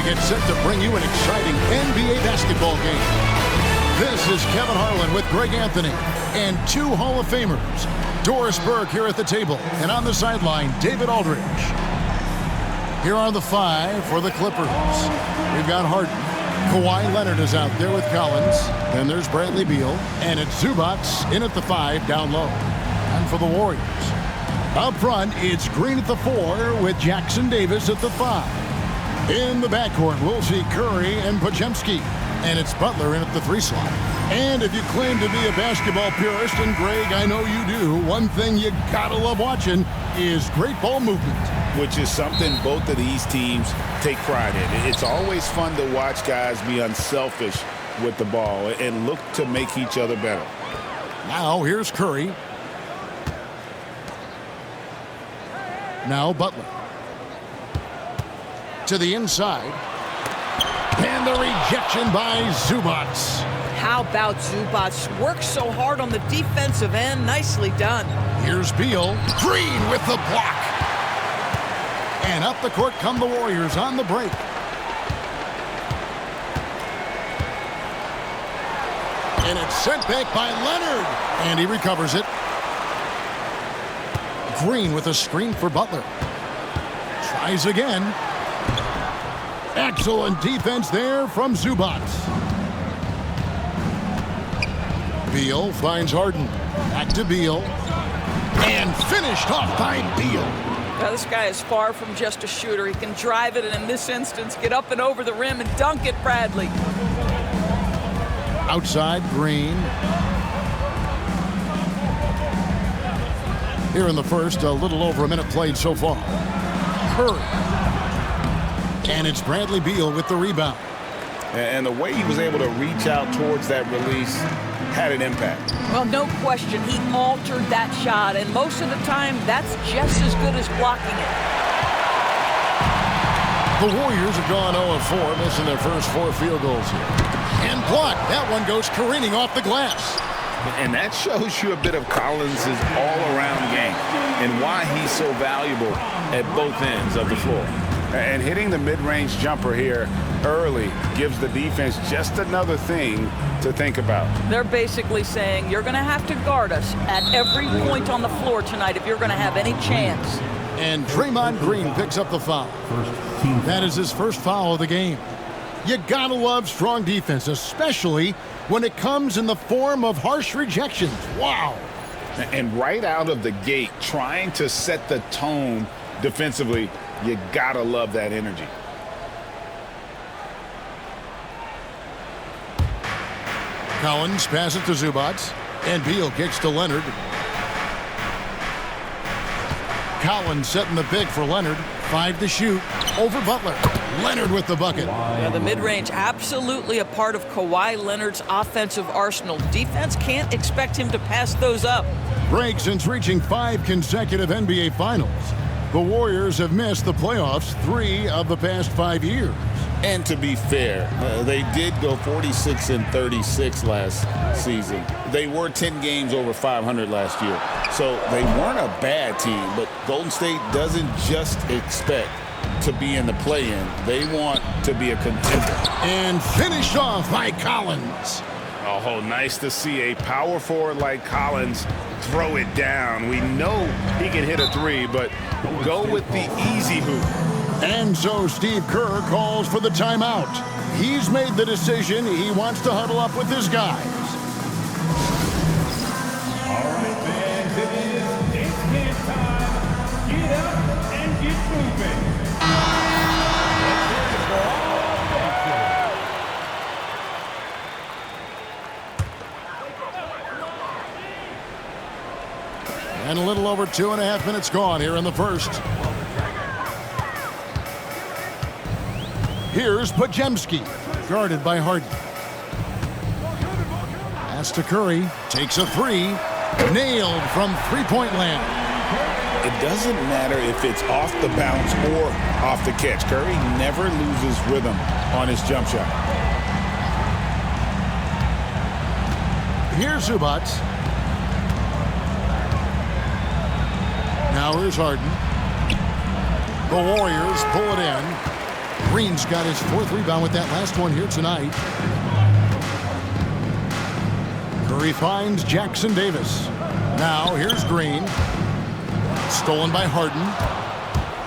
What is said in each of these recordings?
we get set to bring you an exciting NBA basketball game. This is Kevin Harlan with Greg Anthony and two Hall of Famers. Doris Burke here at the table, and on the sideline, David Aldridge. Here are the five for the Clippers. We've got Harden. Kawhi Leonard is out there with Collins. Then there's Bradley Beal. And it's Zubats in at the 5 down low. And for the Warriors, up front, it's Green at the 4 with Jackson Davis at the 5. In the backcourt, we'll see Curry and Psamyou'll. And it's Butler in at the 3 slot. And if you claim to be a basketball purist, and Greg, I know you do, one thing you gotta love watching is great ball movement. Which is something both of these teams take pride in. It's always fun to watch guys be unselfish with the ball and look to make each other better. Now here's Curry. Now Butler. To the inside. And the rejection by Zubats. How about Zubats? Works so hard on the defensive end. Nicely done. Here's Beal. Green with the block. And up the court come the Warriors on the break. And it's sent back by Leonard. And he recovers it. Green with a screen for Butler. Tries again. Excellent defense there from Zubats. Beal finds Harden. Back to Beal. And finished off by Beal. Now, this guy is far from just a shooter. He can drive it, and in this instance, get up and over the rim and dunk it, Bradley. Outside, Green. Here in the first, a little over a minute played so far. Curry. And it's Bradley Beal with the rebound. And the way he was able to reach out towards that release had an impact. Well, no question, he altered that shot, and most of the time, that's just as good as blocking it. The Warriors have gone 0-4, missing their first 4 field goals here. And blocked. That one goes careening off the glass. And that shows you a bit of Collins' all-around game and why he's so valuable at both ends of the floor. And hitting the mid-range jumper here early gives the defense just another thing to think about. They're basically saying you're going to have to guard us at every point on the floor tonight if you're going to have any chance. And Draymond Green picks up the foul. That is his first foul of the game. You gotta love strong defense, especially when it comes in the form of harsh rejections. Wow. And right out of the gate, trying to set the tone defensively, you gotta love that energy. Collins passes to Zubats, and Beal kicks to Leonard. Collins setting the big for Leonard. 5 to shoot. Over Butler. Leonard with the bucket. Yeah, the mid-range absolutely a part of Kawhi Leonard's offensive arsenal. Defense can't expect him to pass those up. Greg, since reaching 5 consecutive NBA Finals, the Warriors have missed the playoffs 3 of the past 5 years. And to be fair, they did go 46-36 last season. They were 10 games over 500 last year. So they weren't a bad team, but Golden State doesn't just expect to be in the play-in. They want to be a contender. And finished off by Collins. Oh, nice to see a power forward like Collins throw it down. We know he can hit a 3, but go with the easy hoop. And so Steve Kerr calls for the timeout. He's made the decision. He wants to huddle up with his guys. All right, fans, it's game time. Get up and get moving. And a little over 2.5 minutes gone here in the first. Here's Psamyou'll, guarded by Harden. Pass to Curry, takes a 3, nailed from three-point land. It doesn't matter if it's off the bounce or off the catch. Curry never loses rhythm on his jump shot. Here's Zubats. Now here's Harden. The Warriors pull it in. Green's got his 4th rebound with that last one here tonight. Curry finds Jackson Davis. Now here's Green. Stolen by Harden.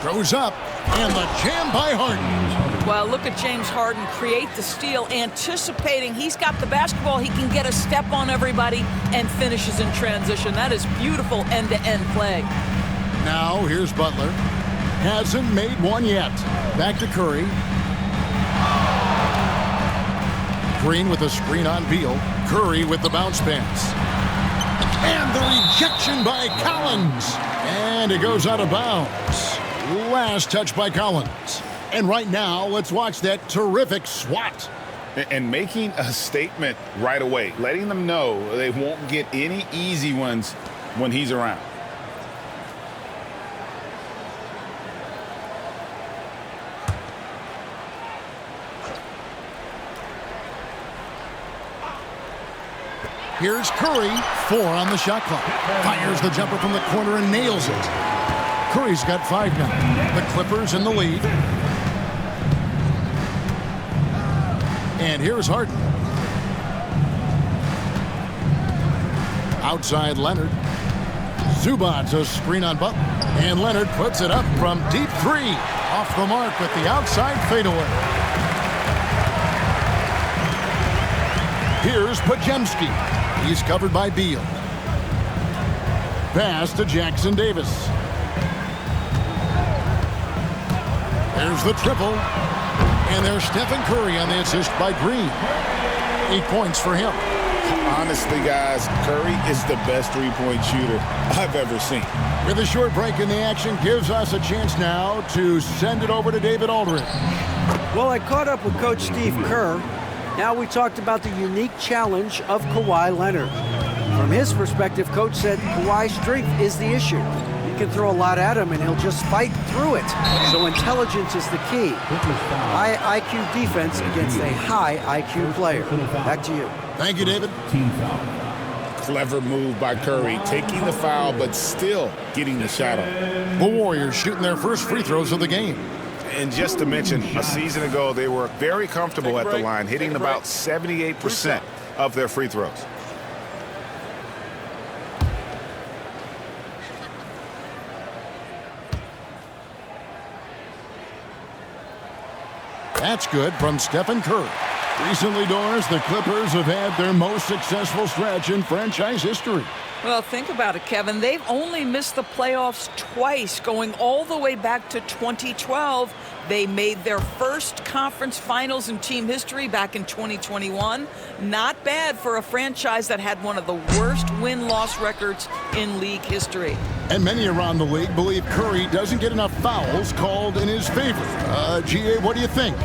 Throws up. And the jam by Harden. Well, look at James Harden create the steal, anticipating he's got the basketball. He can get a step on everybody and finishes in transition. That is beautiful end-to-end play. Now here's Butler. Hasn't made one yet. Back to Curry. Green with a screen on Beal. Curry with the bounce pass. And the rejection by Collins. And it goes out of bounds. Last touch by Collins. And right now, let's watch that terrific swat. And making a statement right away, letting them know they won't get any easy ones when he's around. Here's Curry, 4 on the shot clock. Fires the jumper from the corner and nails it. Curry's got 5 now. The Clippers in the lead. And here's Harden. Outside Leonard. Zubac's a screen on Butler. And Leonard puts it up from deep 3. Off the mark with the outside fadeaway. Here's Pajemski. He's covered by Beal. Pass to Jackson Davis. There's the triple. And there's Stephen Curry on the assist by Green. 8 points for him. Honestly, guys, Curry is the best three-point shooter I've ever seen. With a short break in the action, gives us a chance now to send it over to David Aldridge. Well, I caught up with Coach Steve Kerr. Now we talked about the unique challenge of Kawhi Leonard. From his perspective, Coach said Kawhi's strength is the issue. You can throw a lot at him and he'll just fight through it. So intelligence is the key. High IQ defense against a high IQ player. Back to you. Thank you, David. Clever move by Curry, taking the foul but still getting the shot on. The Warriors shooting their first free throws of the game. And just to mention, a season ago, they were very comfortable at the line, hitting about 78% of their free throws. That's good from Stephen Curry. Recently, Doris, the Clippers have had their most successful stretch in franchise history. Well, think about it, Kevin. They've only missed the playoffs twice, going all the way back to 2012. They made their first conference finals in team history back in 2021. Not bad for a franchise that had one of the worst win-loss records in league history. And many around the league believe Curry doesn't get enough fouls called in his favor. GA, what do you think?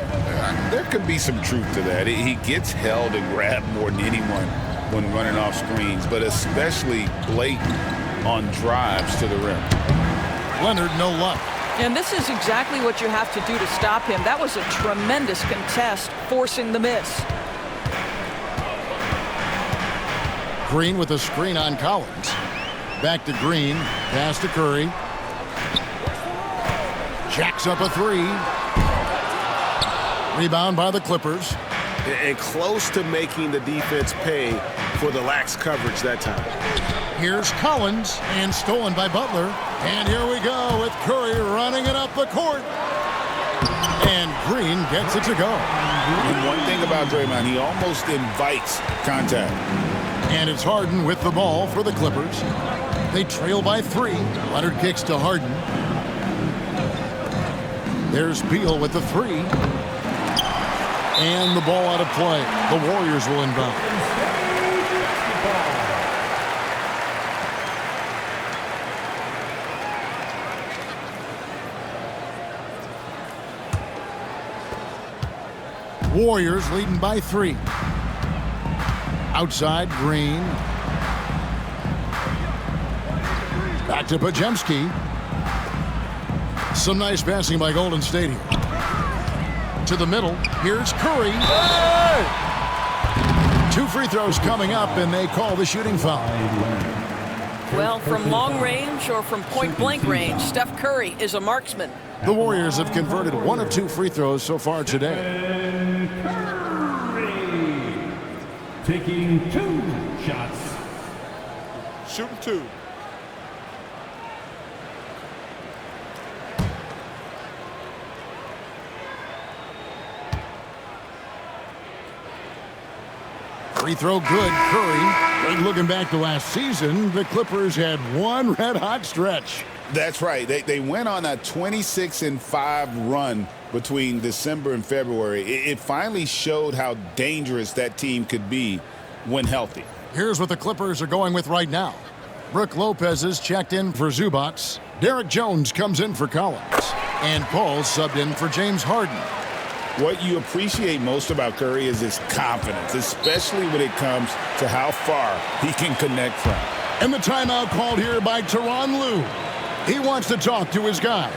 There could be some truth to that. He gets held and grabbed more than anyone when running off screens, but especially blatant on drives to the rim. Leonard, no luck. And this is exactly what you have to do to stop him. That was a tremendous contest, forcing the miss. Green with a screen on Collins. Back to Green. Pass to Curry. Jacks up a 3. Rebound by the Clippers. And close to making the defense pay for the lax coverage that time. Here's Collins, and stolen by Butler. And here we go with Curry running it up the court. And Green gets it to go. And one thing about Draymond, he almost invites contact. And it's Harden with the ball for the Clippers. They trail by 3. Leonard kicks to Harden. There's Beal with the 3. And the ball out of play. The Warriors will inbound. Warriors leading by 3. Outside, Green. Back to Pajemski. Some nice passing by Golden State here. To the middle. Here's Curry. Hey! 2 free throws coming up, and they call the shooting foul. Well, from long range or from point-blank range, Steph Curry is a marksman. The Warriors have converted 1 of 2 free throws so far today. Curry taking 2 shots. Shooting 2. Free throw good, Curry. Looking back to last season, the Clippers had one red-hot stretch. That's right. They went on a 26-5 run between December and February. It finally showed how dangerous that team could be when healthy. Here's what the Clippers are going with right now. Brook Lopez is checked in for Zubats. Derek Jones comes in for Collins. And Paul subbed in for James Harden. What you appreciate most about Curry is his confidence, especially when it comes to how far he can connect from. And the timeout called here by Tyronn Lue. He wants to talk to his guys.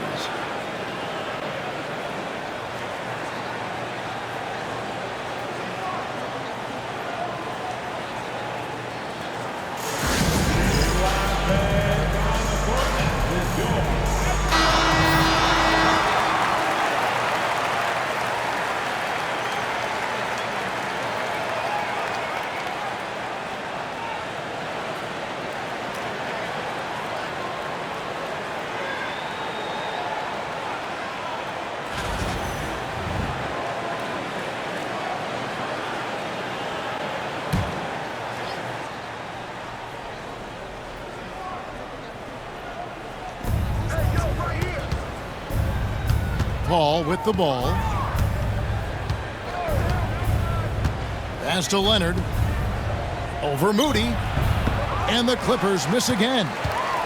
Paul with the ball. Pass to Leonard. Over Moody. And the Clippers miss again.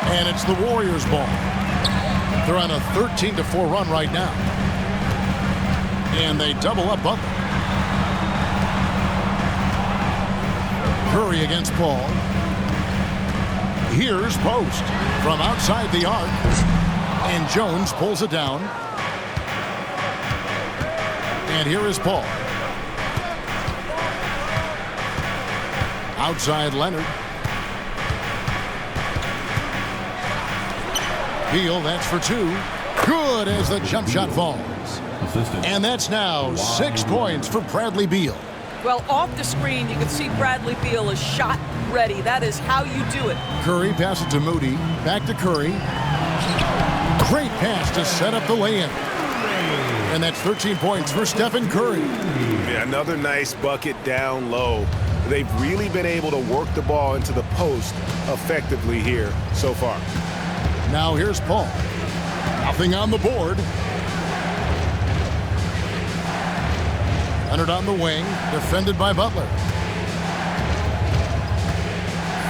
And it's the Warriors' ball. They're on a 13-4 run right now. And they double up Butler. Curry against Paul. Here's Post from outside the arc. And Jones pulls it down. And here is Paul. Outside Leonard. Beal, that's for 2. Good as the jump shot falls. And that's now 6 points for Bradley Beal. Well, off the screen, you can see Bradley Beal is shot ready. That is how you do it. Curry passes to Moody. Back to Curry. Great pass to set up the lay-in. And that's 13 points for Stephen Curry. Yeah, another nice bucket down low. They've really been able to work the ball into the post effectively here so far. Now here's Paul. Nothing on the board. Leonard on the wing, defended by Butler.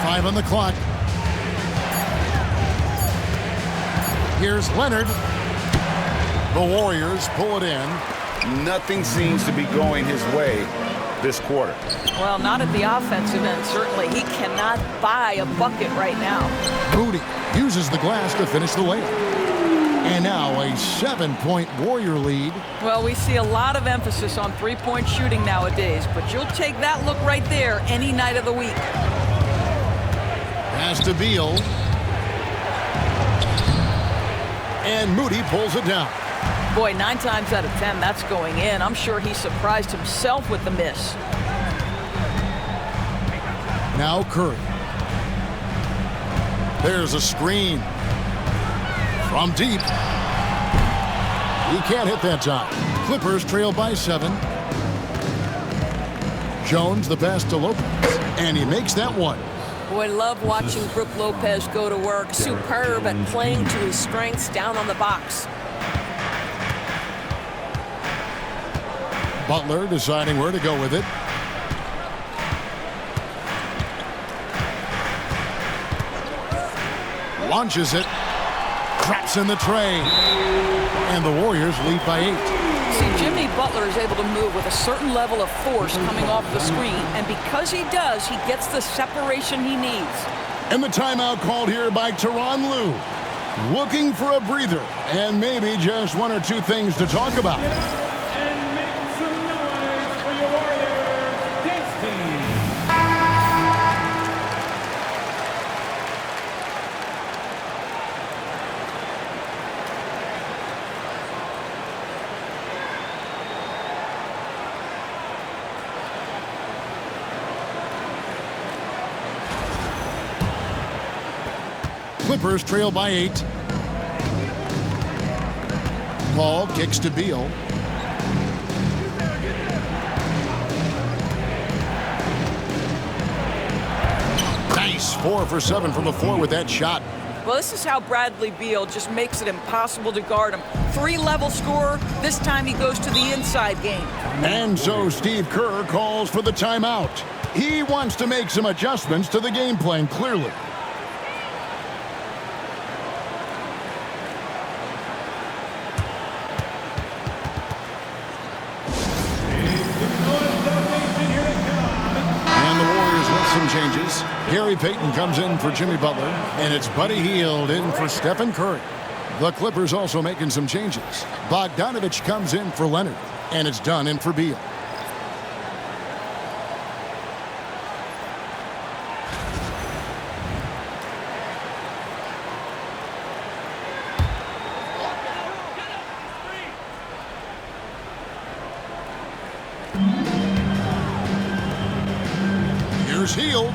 5 on the clock. Here's Leonard. The Warriors pull it in. Nothing seems to be going his way this quarter. Well, not at the offensive end, certainly. He cannot buy a bucket right now. Moody uses the glass to finish the layup. And now a 7-point Warrior lead. Well, we see a lot of emphasis on three-point shooting nowadays, but you'll take that look right there any night of the week. Pass to Beal. And Moody pulls it down. Boy, 9 times out of 10, that's going in. I'm sure he surprised himself with the miss. Now Curry. There's a screen. From deep. He can't hit that time. Clippers trail by 7. Jones the pass to Lopez. And he makes that one. Boy, love watching Brook Lopez go to work. Superb at playing to his strengths down on the box. Butler deciding where to go with it. Launches it. Traps in the tray. And the Warriors lead by 8. See, Jimmy Butler is able to move with a certain level of force coming off the screen. And because he does, he gets the separation he needs. And the timeout called here by Tyronn Lue. Looking for a breather. And maybe just 1 or 2 things to talk about. And make some noise for your Warriors dance team. Clippers trail by 8. Paul kicks to Beal. Nice 4 for 7 from the floor with that shot. Well, this is how Bradley Beal just makes it impossible to guard him. 3-level scorer. This time he goes to the inside game. And so Steve Kerr calls for the timeout. He wants to make some adjustments to the game plan, clearly. Some changes. Gary Payton comes in for Jimmy Butler, and it's Buddy Hield in for Stephen Curry. The Clippers also making some changes. Bogdanovich comes in for Leonard, and it's Dunn in for Beal. Hield.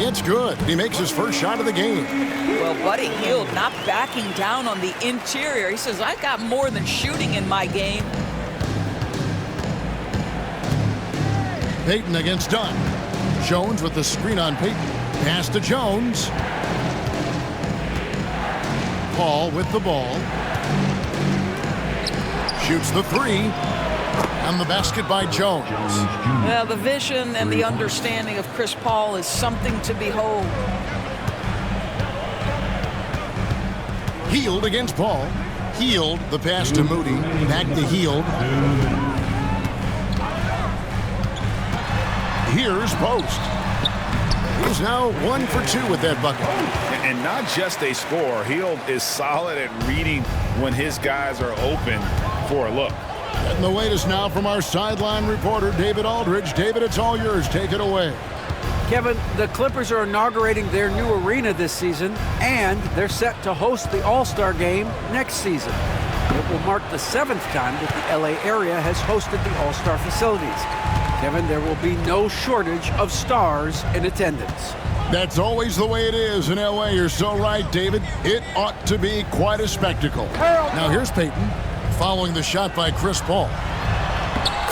It's good. He makes his first shot of the game. Well, Buddy Hield not backing down on the interior. He says, I've got more than shooting in my game. Payton against Dunn. Jones with the screen on Payton. Pass to Jones. Paul with the ball. Shoots the 3. And the basket by Jones. Well, the vision and the understanding of Chris Paul is something to behold. Hield against Paul. Hield, the pass to Moody. Back to Hield. Here's Post. He's now 1 for 2 with that bucket. And not just a score. Hield is solid at reading when his guys are open for a look. Getting the latest now from our sideline reporter, David Aldridge. David, it's all yours. Take it away. Kevin, the Clippers are inaugurating their new arena this season, and they're set to host the All-Star Game next season. It will mark the 7th time that the LA area has hosted the All-Star facilities. Kevin, there will be no shortage of stars in attendance. That's always the way it is in LA. You're so right, David. It ought to be quite a spectacle. Now here's Payton. Following the shot by Chris Paul.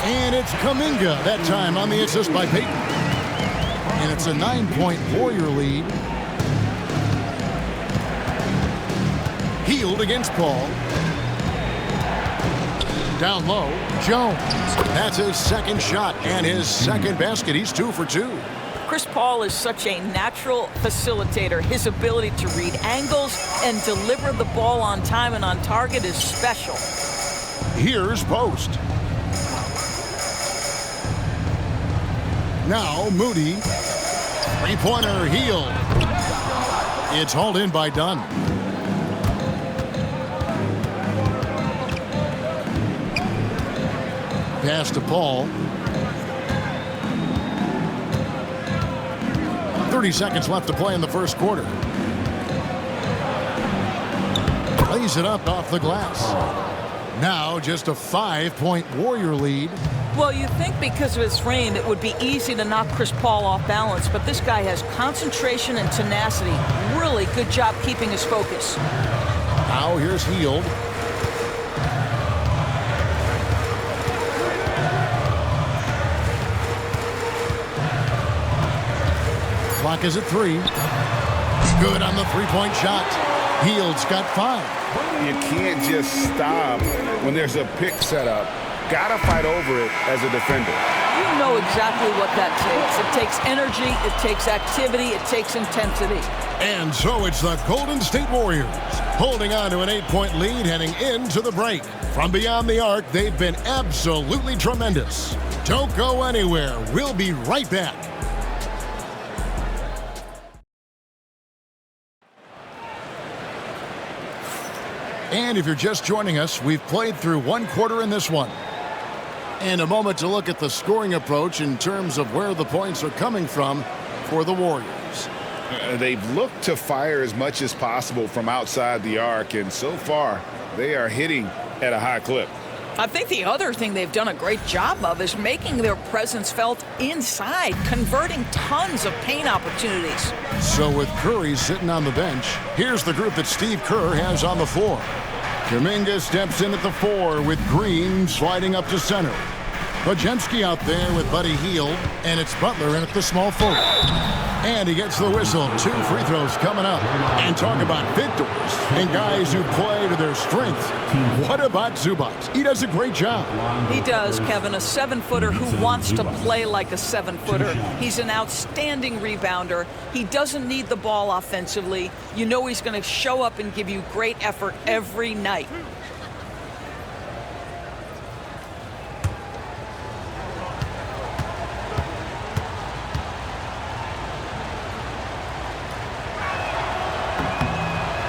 And it's Kuminga that time on the assist by Payton. And it's a 9-point Warrior lead. Hield against Paul. Down low, Jones. That's his second shot and his second basket. He's 2 for 2. Chris Paul is such a natural facilitator. His ability to read angles and deliver the ball on time and on target is special. Here's Post. Now Moody. Three-pointer, Hield. It's hauled in by Dunn. Pass to Paul. 30 seconds left to play in the first quarter. Lays it up off the glass. Now just a 5-point Warrior lead. Well, you think because of his frame it would be easy to knock Chris Paul off balance, but this guy has concentration and tenacity. Really good job keeping his focus. Now here's Hield. Clock is at 3. Good on the three-point shot. Hield's got 5. You can't just stop when there's a pick set up. Gotta fight over it as a defender. You know exactly what that takes. It takes energy, it takes activity, it takes intensity. And so it's the Golden State Warriors holding on to an 8-point lead heading into the break. From beyond the arc, they've been absolutely tremendous. Don't go anywhere. We'll be right back. And if you're just joining us, we've played through one quarter in this one. And a moment to look at the scoring approach in terms of where the points are coming from for the Warriors. They've looked to fire as much as possible from outside the arc, and so far they are hitting at a high clip. I think the other thing they've done a great job of is making their presence felt inside, converting tons of paint opportunities. So with Curry sitting on the bench, here's the group that Steve Kerr has on the floor. Kuminga steps in at the 4 with Green sliding up to center. Podziemski out there with Buddy Hield, and it's Butler in at the small forward. And he gets the whistle. 2 free throws coming up. And talk about victors and guys who play to their strengths. What about Zubac? He does a great job. He does, Kevin. A 7-footer who wants to play like a 7-footer. He's an outstanding rebounder. He doesn't need the ball offensively. You know he's going to show up and give you great effort every night.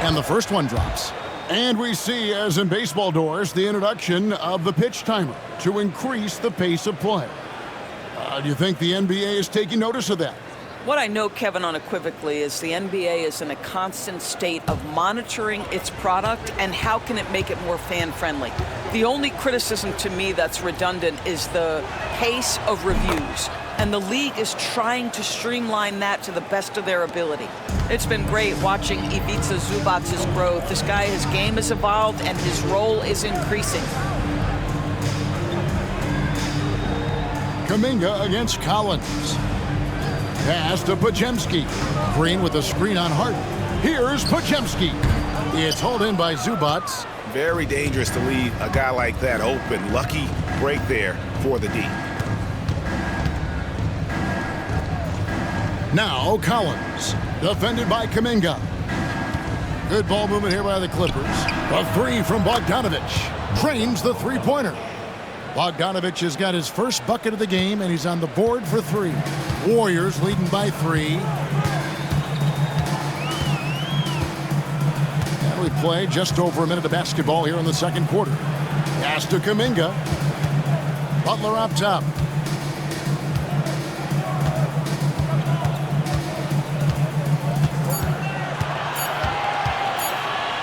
And the first one drops. And we see, as in baseball doors, the introduction of the pitch timer to increase the pace of play. Do you think the NBA is taking notice of that? What I know, Kevin, unequivocally is the NBA is in a constant state of monitoring its product and how can it make it more fan-friendly. The only criticism to me that's redundant is the pace of reviews. And the league is trying to streamline that to the best of their ability. It's been great watching Ivica Zubac's growth. This guy, his game has evolved and his role is increasing. Kuminga against Collins. Pass to Podziemski. Green with a screen on Harden. Here's Podziemski. It's hauled in by Zubac. Very dangerous to leave a guy like that open. Lucky break there for the D. Now Collins, defended by Kuminga. Good ball movement here by the Clippers. A 3 from Bogdanovic. Drains the three-pointer. Bogdanovic has got his first bucket of the game, and he's on the board for 3. Warriors leading by 3. And we play just over a minute of basketball here in the second quarter. Pass to Kuminga. Butler up top.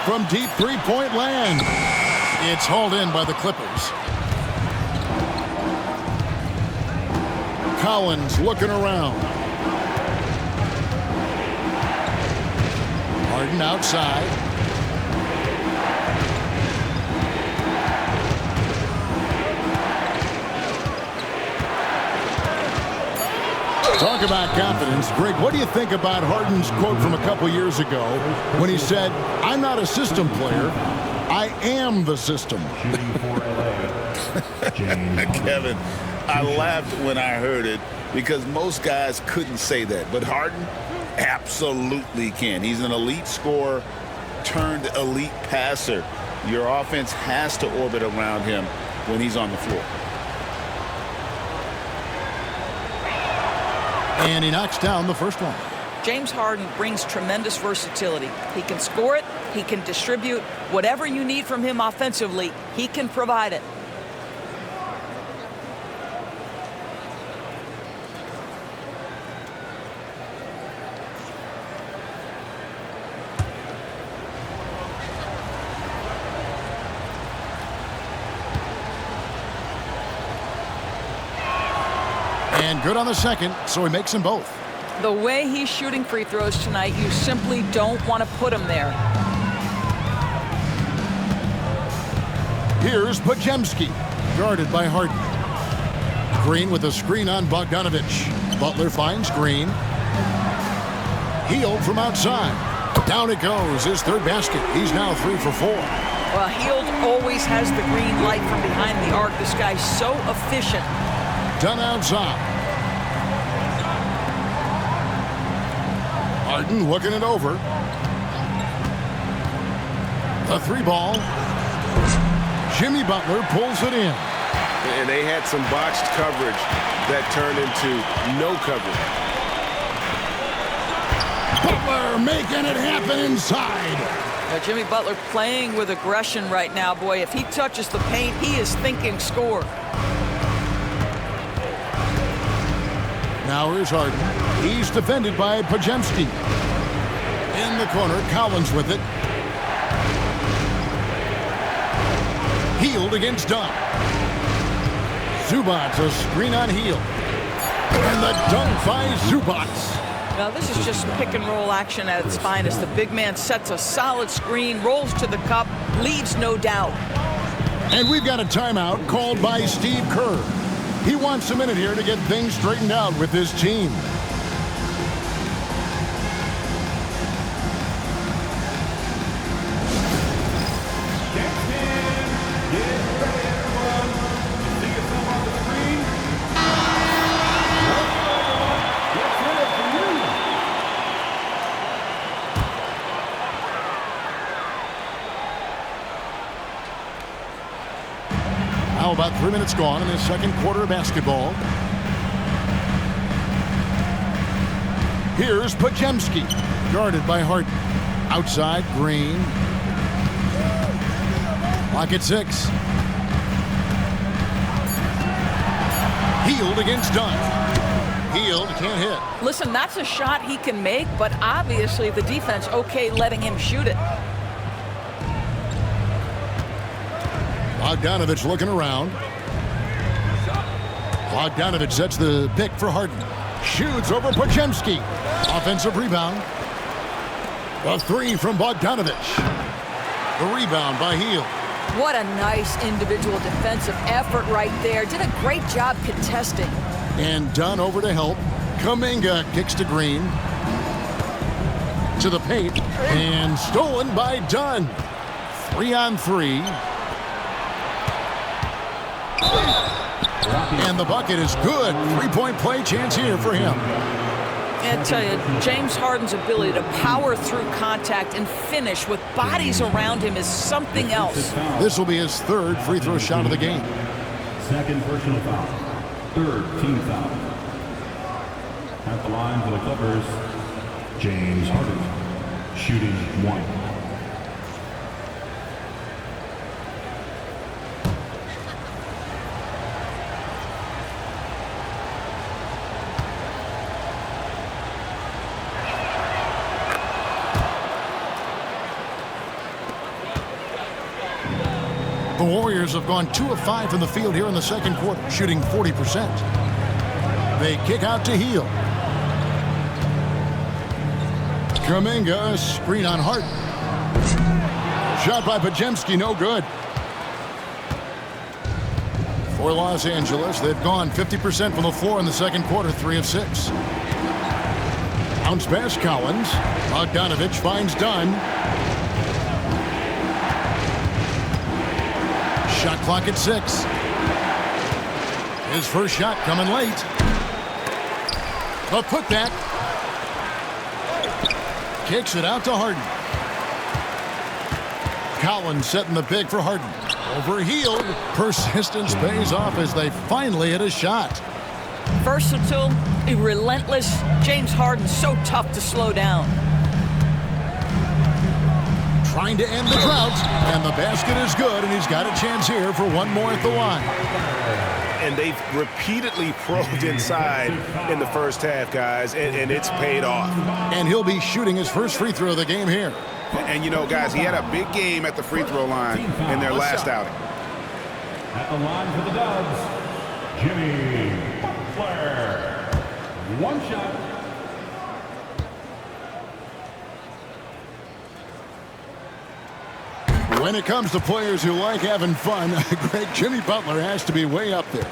From deep three-point land. It's hauled in by the Clippers. Collins looking around. Harden outside. Talk about confidence. Greg, what do you think about Harden's quote from a couple years ago when he said, "I'm not a system player, I am the system"? Kevin, I laughed when I heard it because most guys couldn't say that. But Harden absolutely can. He's an elite scorer turned elite passer. Your offense has to orbit around him when he's on the floor. And he knocks down the first one. James Harden brings tremendous versatility. He can score it, he can distribute. Whatever you need from him offensively, he can provide it. And good on the second, so he makes them both. The way he's shooting free throws tonight, you simply don't want to put him there. Here's Podziemski, guarded by Harden. Green with a screen on Bogdanovic. Butler finds Green. Hield from outside. Down it goes, his third basket. He's now 3 for 4. Well, Hield always has the green light from behind the arc. This guy's so efficient. Done outside. Harden looking it over. The 3 ball. Jimmy Butler pulls it in. And they had some botched coverage that turned into no coverage. Butler making it happen inside. Now, Jimmy Butler playing with aggression right now. Boy, if he touches the paint, he is thinking score. Now here's Harden. He's defended by Podziemski. In the corner, Collins with it. Healed against Dunn. Zubac, a screen on Heel. And the dunk by Zubac. Now this is just pick and roll action at its finest. The big man sets a solid screen, rolls to the cup, leaves no doubt. And we've got a timeout called by Steve Kerr. He wants a minute here to get things straightened out with his team. Now about 3 minutes gone in the second quarter of basketball. Here's Psamyou'll, guarded by Harden. Outside, Green. Lock at 6. Healed against Dunn. Healed, can't hit. Listen, that's a shot he can make, but obviously the defense okay letting him shoot it. Bogdanovich looking around. Bogdanovich sets the pick for Harden. Shoots over Psamyou'll. Offensive rebound. A 3 from Bogdanovich. The rebound by Heel. What a nice individual defensive effort right there. Did a great job contesting. And Dunn over to help. Kuminga kicks to Green. To the paint. And stolen by Dunn. 3 on 3. And the bucket is good. 3-point play chance here for him. And I tell you, James Harden's ability to power through contact and finish with bodies around him is something else. This will be his 3rd free throw shot of the game. Second personal foul. 3rd team foul. At the line for the Clippers, James Harden, shooting 1. The Warriors have gone 2 of 5 from the field here in the second quarter, shooting 40%. They kick out to Heel. Kuminga, screen on Harden. Shot by Psamyou'll, no good. For Los Angeles, they've gone 50% from the floor in the second quarter, 3 of 6. Bounce pass, Collins. Bogdanovich finds Dunn. Shot clock at 6. His first shot coming late. A putback. Kicks it out to Harden. Collins setting the pick for Harden. Overhealed. Persistence pays off as they finally hit a shot. Versatile, relentless. James Harden so tough to slow down. Trying to end the drought, and the basket is good, and he's got a chance here for one more at the line. And they've repeatedly probed inside in the first half, guys, and it's paid off. And he'll be shooting his first free throw of the game here. And you know, guys, he had a big game at the free throw line in their last outing. At the line for the Dubs, Jimmy Butler. 1 shot. When it comes to players who like having fun, Jimmy Butler has to be way up there.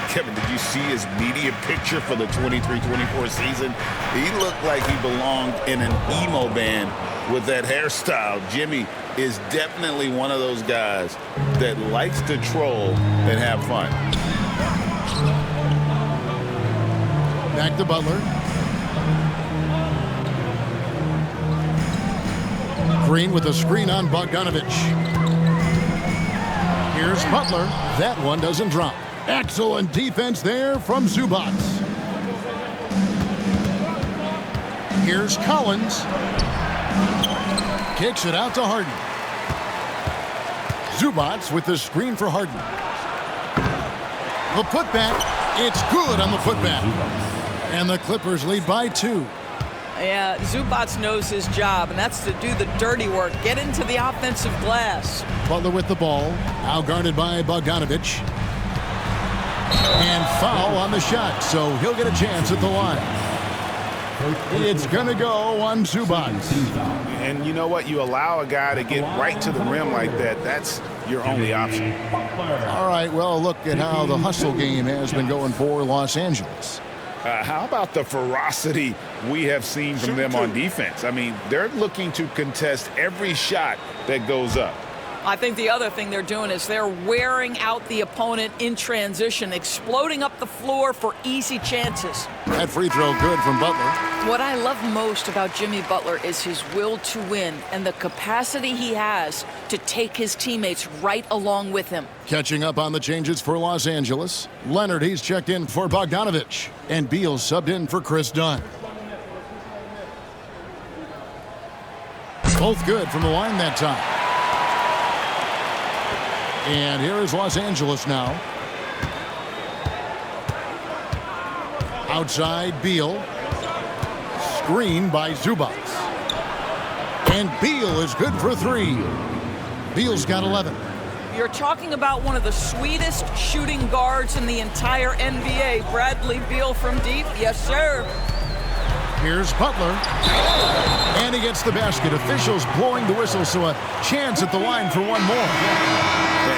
Kevin, did you see his media picture for the 23-24 season? He looked like he belonged in an emo band with that hairstyle. Jimmy is definitely one of those guys that likes to troll and have fun. Back to Butler. Green with a screen on Bogdanovich. Here's Butler. That one doesn't drop. Excellent defense there from Zubac. Here's Collins. Kicks it out to Harden. Zubac with the screen for Harden. The putback. It's good on the putback. And the Clippers lead by 2. Yeah, Zubac knows his job, and that's to do the dirty work, get into the offensive glass. Butler with the ball, now guarded by Bogdanovic. And foul on the shot, so he'll get a chance at the line. It's going to go on Zubac. And you know what? You allow a guy to get right to the rim like that. That's your only option. All right, well, look at how the hustle game has been going for Los Angeles. How about the ferocity we have seen from them on defense? I mean, they're looking to contest every shot that goes up. I think the other thing they're doing is they're wearing out the opponent in transition, exploding up the floor for easy chances. That free throw good from Butler. What I love most about Jimmy Butler is his will to win and the capacity he has to take his teammates right along with him. Catching up on the changes for Los Angeles. Leonard, he's checked in for Bogdanovic. And Beal subbed in for Chris Dunn. Both good from the line that time. And here is Los Angeles now. Outside, Beal. Screen by Zubac. And Beal is good for three. Beal's got 11. You're talking about one of the sweetest shooting guards in the entire NBA, Bradley Beal from deep. Yes, sir. Here's Butler. And he gets the basket. Officials blowing the whistle, so a chance at the line for one more.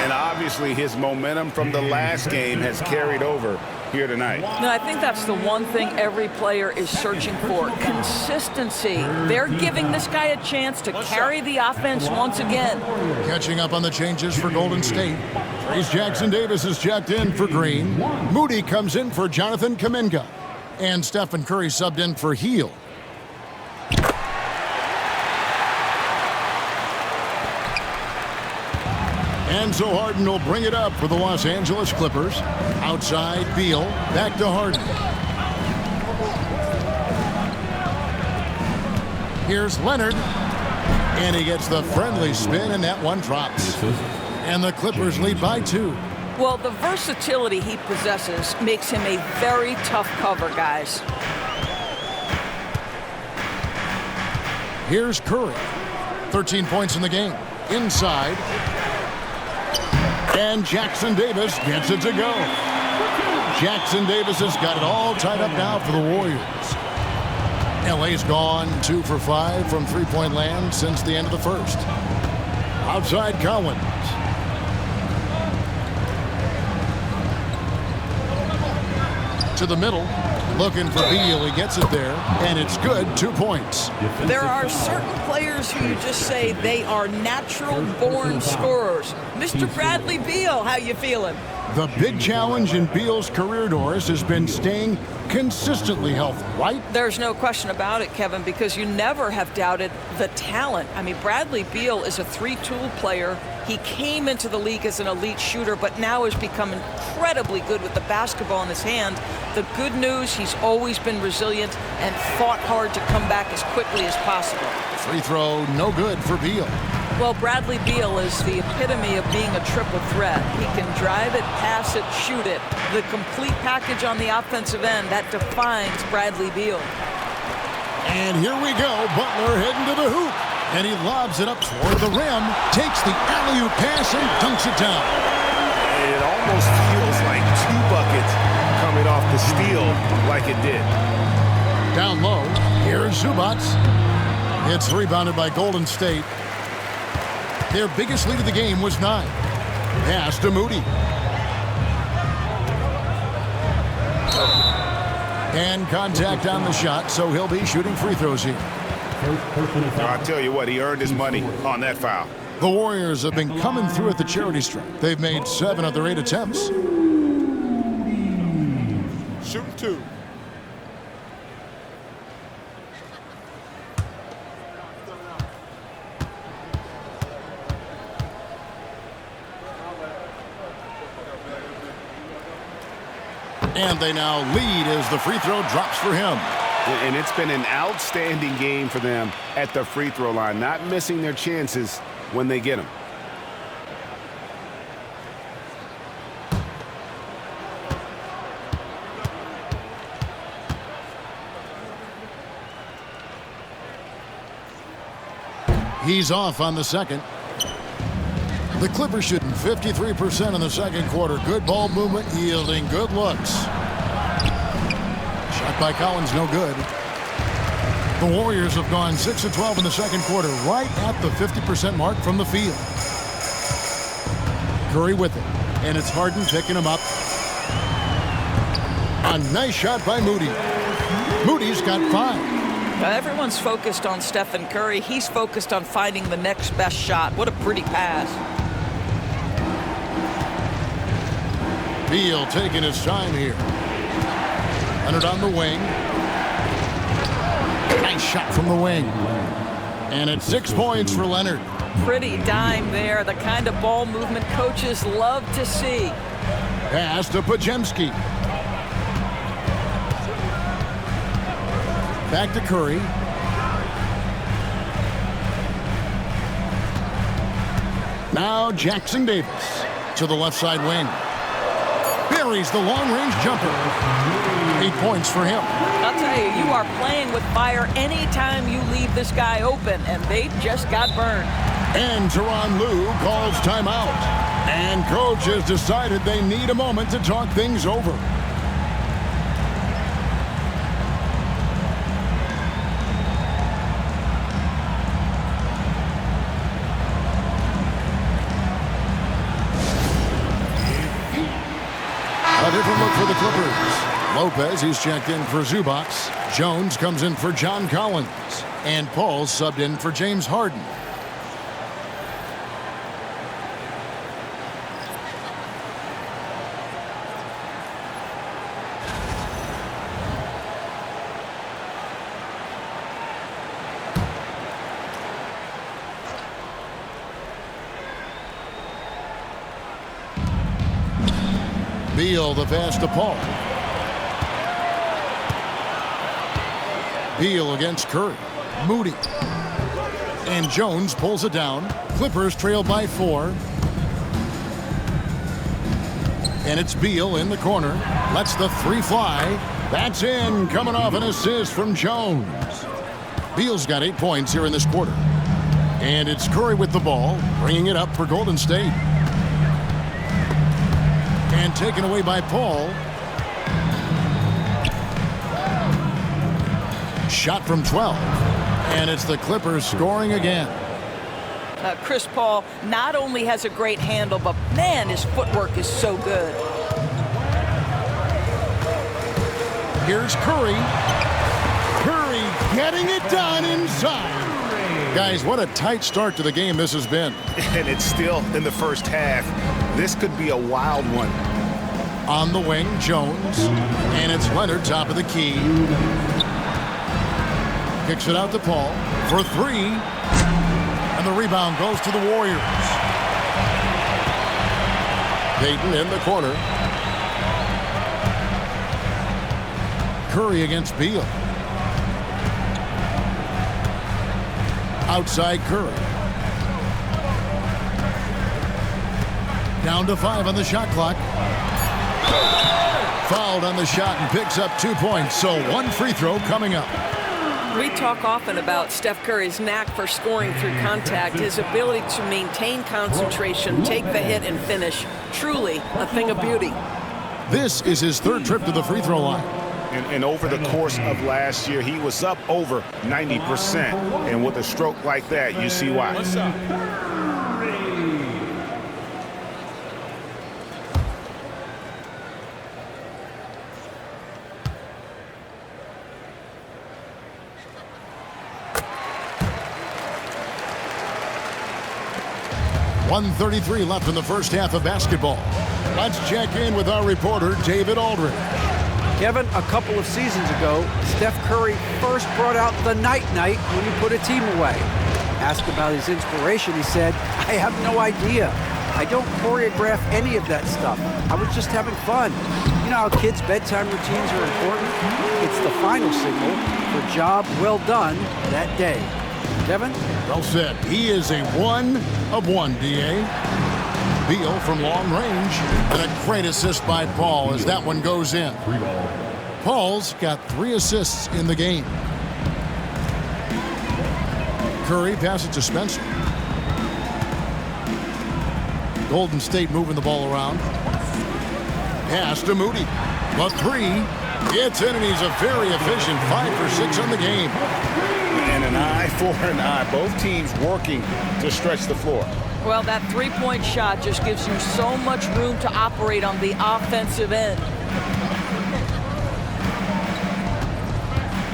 And obviously his momentum from the last game has carried over here tonight. No, I think that's the one thing every player is searching for, consistency. They're giving this guy a chance to carry the offense once again. Catching up on the changes for Golden State. Trace Jackson-Davis is checked in for Green. Moody comes in for Jonathan Kuminga. And Stephen Curry subbed in for Heel. Enzo Harden will bring it up for the Los Angeles Clippers. Outside, Beal. Back to Harden. Here's Leonard. And he gets the friendly spin, and that one drops. And the Clippers lead by 2. Well, the versatility he possesses makes him a very tough cover, guys. Here's Curry. 13 points in the game. Inside. And Jackson-Davis gets it to go. Jackson-Davis has got it all tied up now for the Warriors. LA's gone 2 for 5 from three-point land since the end of the first. Outside Collins. To the middle, looking for Beal. He gets it there, and it's good. 2 points. There are certain players who you just say they are natural-born scorers. Mr. Bradley Beal, how you feeling? The big challenge in Beal's career, Doris, has been staying consistently healthy, right? There's no question about it, Kevin, because you never have doubted the talent. I mean, Bradley Beal is a three-tool player. He came into the league as an elite shooter, but now has become incredibly good with the basketball in his hand. The good news, he's always been resilient and fought hard to come back as quickly as possible. Free throw, no good for Beal. Well, Bradley Beal is the epitome of being a triple threat. He can drive it, pass it, shoot it. The complete package on the offensive end, that defines Bradley Beal. And here we go, Butler heading to the hoop. And he lobs it up toward the rim, takes the alley-oop pass and dunks it down. It almost feels like 2 buckets coming off the steal like it did. Down low, here's Zubac. It's rebounded by Golden State. Their biggest lead of the game was 9. Pass to Moody. And contact on the shot, so he'll be shooting free throws here. I'll tell you what, he earned his money on that foul. The Warriors have been coming through at the charity stripe. They've made 7 of their 8 attempts. Shooting 2. And they now lead as the free throw drops for him. And it's been an outstanding game for them at the free throw line, not missing their chances when they get them. He's off on the second. The Clippers shooting 53% in the second quarter. Good ball movement, yielding good looks. Shot by Collins, no good. The Warriors have gone 6 of 12 in the second quarter, right at the 50% mark from the field. Curry with it, and it's Harden picking him up. A nice shot by Moody. Moody's got 5. Everyone's focused on Stephen Curry. He's focused on finding the next best shot. What a pretty pass. Beal taking his time here. Leonard on the wing. Nice shot from the wing. And it's 6 points for Leonard. Pretty dime there. The kind of ball movement coaches love to see. Pass to Podziemski. Back to Curry. Now Jackson Davis to the left side wing. Buries the long-range jumper. 8 points for him. I'll tell you, you are playing with fire anytime you leave this guy open, and they just got burned. And Tyronn Lue calls timeout. And coach has decided they need a moment to talk things over. A different look for the Clippers. Lopez, he's checked in for Zubac. Jones comes in for John Collins. And Paul subbed in for James Harden. Beal, the pass to Paul. Beal against Curry. Moody. And Jones pulls it down. Clippers trail by 4. And it's Beal in the corner. Lets the 3 fly. That's in. Coming off an assist from Jones. Beal's got 8 points here in this quarter. And it's Curry with the ball, bringing it up for Golden State. And taken away by Paul. Shot from 12. And it's the Clippers scoring again. Chris Paul not only has a great handle, but man, his footwork is so good. Here's Curry. Curry getting it done inside. Guys, what a tight start to the game this has been. And it's still in the first half. This could be a wild one. On the wing, Jones. And it's Leonard, top of the key. Kicks it out to Paul for 3. And the rebound goes to the Warriors. Payton in the corner. Curry against Beal. Outside Curry. Down to 5 on the shot clock. Fouled on the shot and picks up 2 points. So 1 free throw coming up. We talk often about Steph Curry's knack for scoring through contact, his ability to maintain concentration, take the hit, and finish. Truly a thing of beauty. This is his 3rd trip to the free throw line. And over the course of last year, he was up over 90%. And with a stroke like that, you see why. What's up? .133 left in the first half of basketball. Let's check in with our reporter, David Aldridge. Kevin, a couple of seasons ago, Steph Curry first brought out the night-night when he put a team away. Asked about his inspiration, he said, "I have no idea. I don't choreograph any of that stuff. I was just having fun." You know how kids' bedtime routines are important? It's the final signal for job well done that day. Kevin? Well said. He is a 1 of 1, D.A. Beal from long range. And a great assist by Paul as that one goes in. Paul's got 3 assists in the game. Curry passes to Spencer. Golden State moving the ball around. Pass to Moody. The three. It's in, and he's a very efficient 5 for 6 on the game. And an eye for an eye. Both teams working to stretch the floor. Well, that three-point shot just gives you so much room to operate on the offensive end.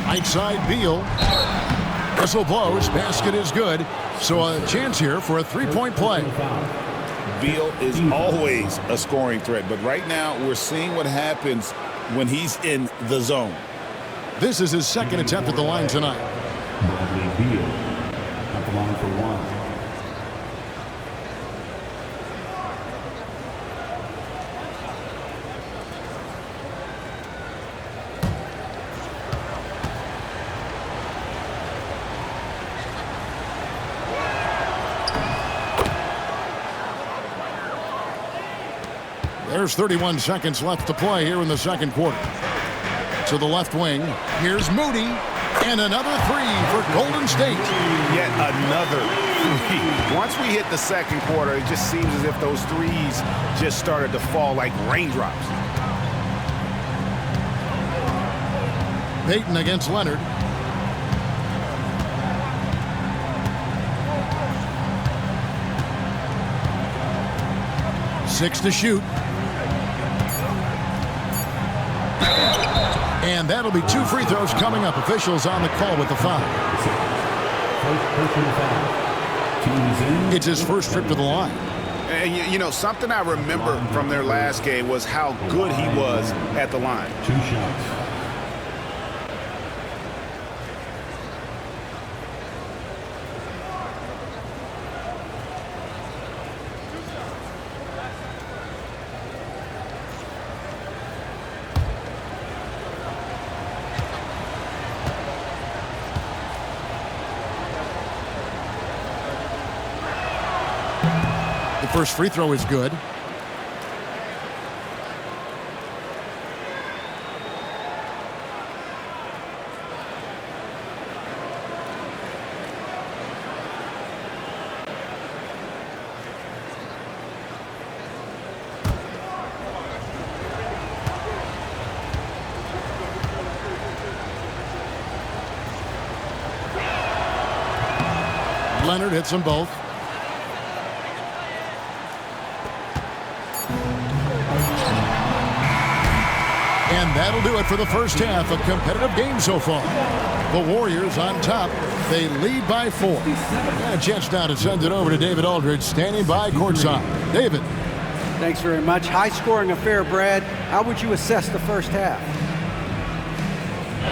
Right side, Beal. Whistle blows. Basket is good. So a chance here for a three-point play. Beal is always a scoring threat, but right now we're seeing what happens when he's in the zone. This is his second attempt at the line tonight. Bradley Beal at the line for one. There's 31 seconds left to play here in the second quarter. To the left wing, here's Moody, and another three for Golden State. Yet another three. Once we hit the second quarter, it just seems as if those threes just started to fall like raindrops. Payton against Leonard. Six to shoot. And that'll be 2 free throws coming up. Officials on the call with the foul. It's his first trip to the line. And you know, something I remember from their last game was how good he was at the line. 2 shots. The first free throw is good. Leonard hits them both. And that'll do it for the first half. A competitive game so far. The Warriors on top. They lead by 4. And a chance now to send it over to David Aldridge, standing by courtside. David. Thanks very much. High-scoring affair, Brad. How would you assess the first half?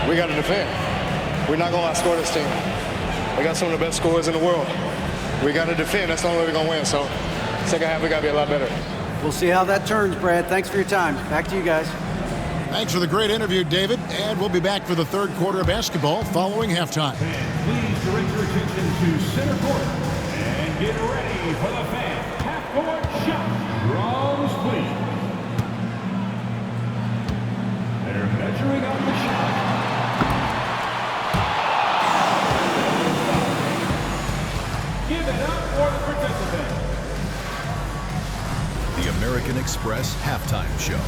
We got to defend. We're not going to outscore this team. We got some of the best scorers in the world. We got to defend. That's the only way we're going to win. So second half, we got to be a lot better. We'll see how that turns, Brad. Thanks for your time. Back to you guys. Thanks for the great interview, David. And we'll be back for the third quarter of basketball following halftime. Please direct your attention to center court and get ready for the fan half-court shot. Drums, please. They're measuring on the shot. Give it up for the participant. The American Express Halftime Show.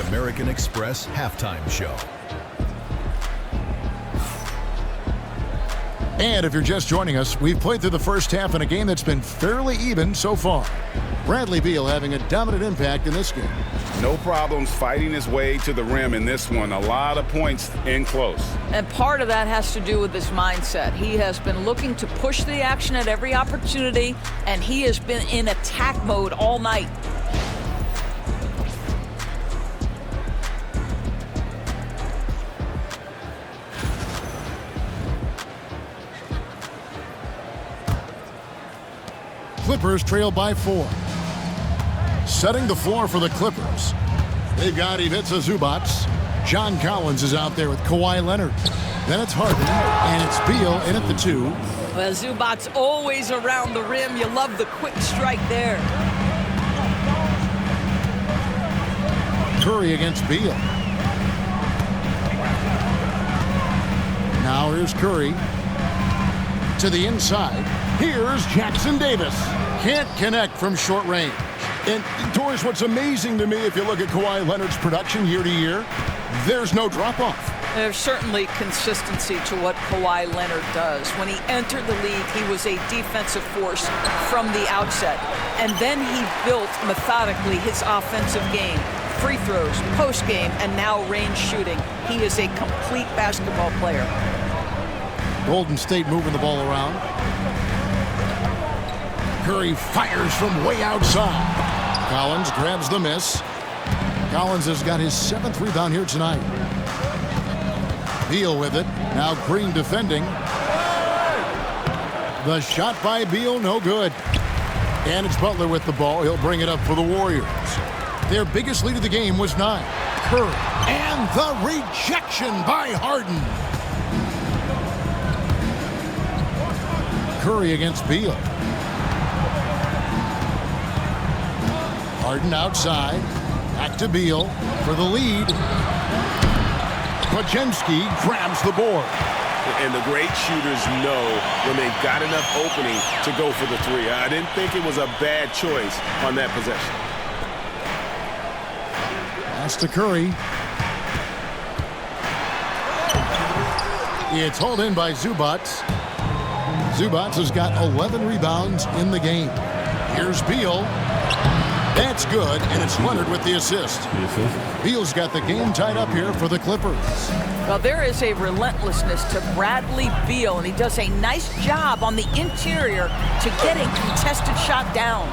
American Express Halftime Show. And if you're just joining us, we've played through the first half in a game that's been fairly even so far. Bradley Beal having a dominant impact in this game. No problems fighting his way to the rim in this one. A lot of points in close. And part of that has to do with his mindset. He has been looking to push the action at every opportunity, and he has been in attack mode all night. Clippers trail by 4. Setting the floor for the Clippers. They've got Ivica Zubac. John Collins is out there with Kawhi Leonard. Then it's Harden, and it's Beal in at the 2. Well, Zubac's always around the rim. You love the quick strike there. Curry against Beal. Now here's Curry. To the inside. Here's Jackson Davis. Can't connect from short range. And, Doris, what's amazing to me, if you look at Kawhi Leonard's production year to year, there's no drop-off. There's certainly consistency to what Kawhi Leonard does. When he entered the league, he was a defensive force from the outset. And then he built methodically his offensive game. Free throws, post game, and now range shooting. He is a complete basketball player. Golden State moving the ball around. Curry fires from way outside. Collins grabs the miss. Collins has got his 7th rebound here tonight. Beal with it. Now Green defending. The shot by Beal, no good. And it's Butler with the ball. He'll bring it up for the Warriors. Their biggest lead of the game was 9. Curry. And the rejection by Harden. Curry against Beal. Harden outside. Back to Beal for the lead. Podziemski grabs the board. And the great shooters know when they've got enough opening to go for the 3. I didn't think it was a bad choice on that possession. Pass to Curry. It's hauled in by Zubac. Zubac has got 11 rebounds in the game. Here's Beal. That's good, and it's Leonard with the assist. Beal's got the game tied up here for the Clippers. Well, there is a relentlessness to Bradley Beal, and he does a nice job on the interior to get a contested shot down.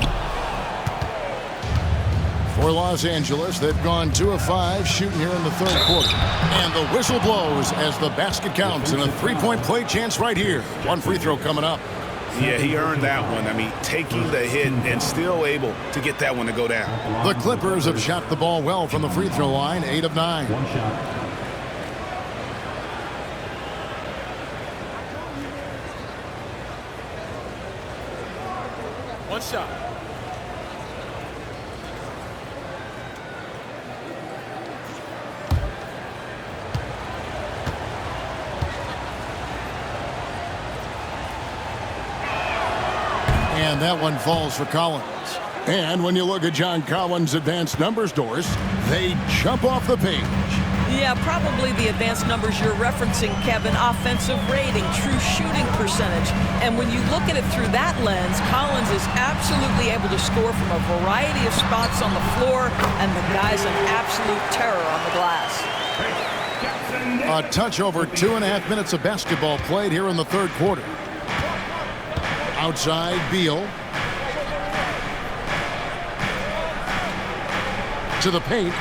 For Los Angeles, they've gone 2 of 5 shooting here in the 3rd quarter. And the whistle blows as the basket counts, and a 3-point play chance right here. 1 free throw coming up. Yeah, he earned that one. I mean, taking the hit and still able to get that one to go down. The Clippers have shot the ball well from the free throw line, 8 of 9. One shot. One shot. And that one falls for Collins. And when you look at John Collins' advanced numbers, Doris, they jump off the page. Yeah, probably the advanced numbers you're referencing, Kevin. Offensive rating, true shooting percentage. And when you look at it through that lens, Collins is absolutely able to score from a variety of spots on the floor, and the guy's an absolute terror on the glass. A touch over 2.5 minutes of basketball played here in the 3rd quarter. Outside, Beal. To the paint.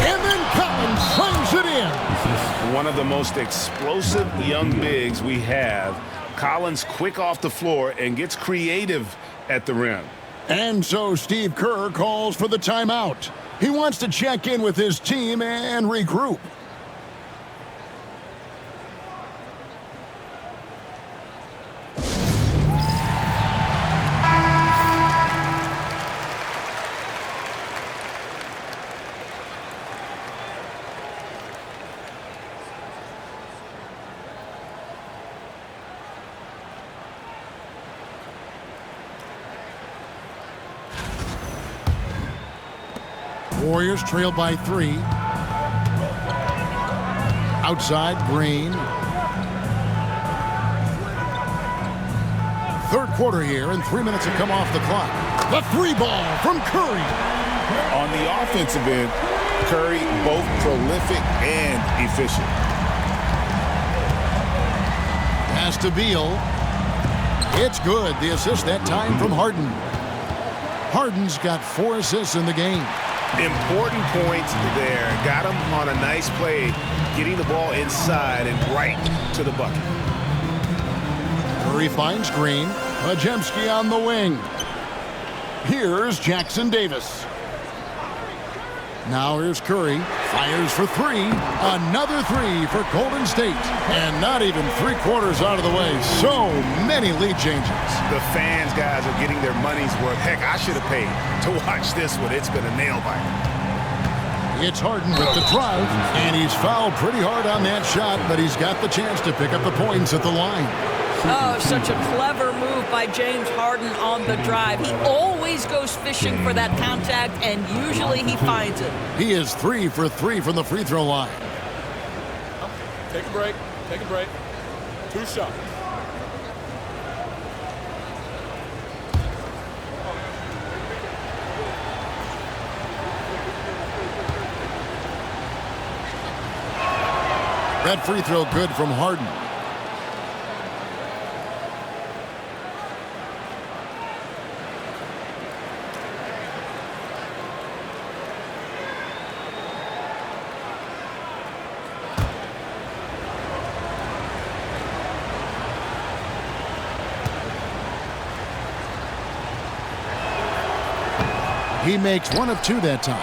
And then Collins slams it in. One of the most explosive young bigs we have. Collins quick off the floor and gets creative at the rim. And so Steve Kerr calls for the timeout. He wants to check in with his team and regroup. Warriors trail by 3. Outside, Green. 3rd quarter here, and 3 minutes have come off the clock. The 3 ball from Curry. On the offensive end, Curry both prolific and efficient. Pass to Beal. It's good. The assist that time from Harden. Harden's got 4 assists in the game. Important points there. Got him on a nice play, getting the ball inside and right to the bucket. Curry finds Green. Pysics on the wing. Here's Jackson Davis. Now here's Curry. Fires for three. Another three for Golden State. And not even 3/4 out of the way. So many lead changes. The fans, guys, are getting their money's worth. Heck, I should have paid to watch this one. It's been a nail biter. It's Harden with the drive. And he's fouled pretty hard on that shot, but he's got the chance to pick up the points at the line. Oh, such a clever move by James Harden on the drive. He always goes fishing for that contact, and usually he finds it. He is 3 for 3 from the free throw line. Take a break. Take a break. 2 shots. That free throw good from Harden. He makes 1 of 2 that time.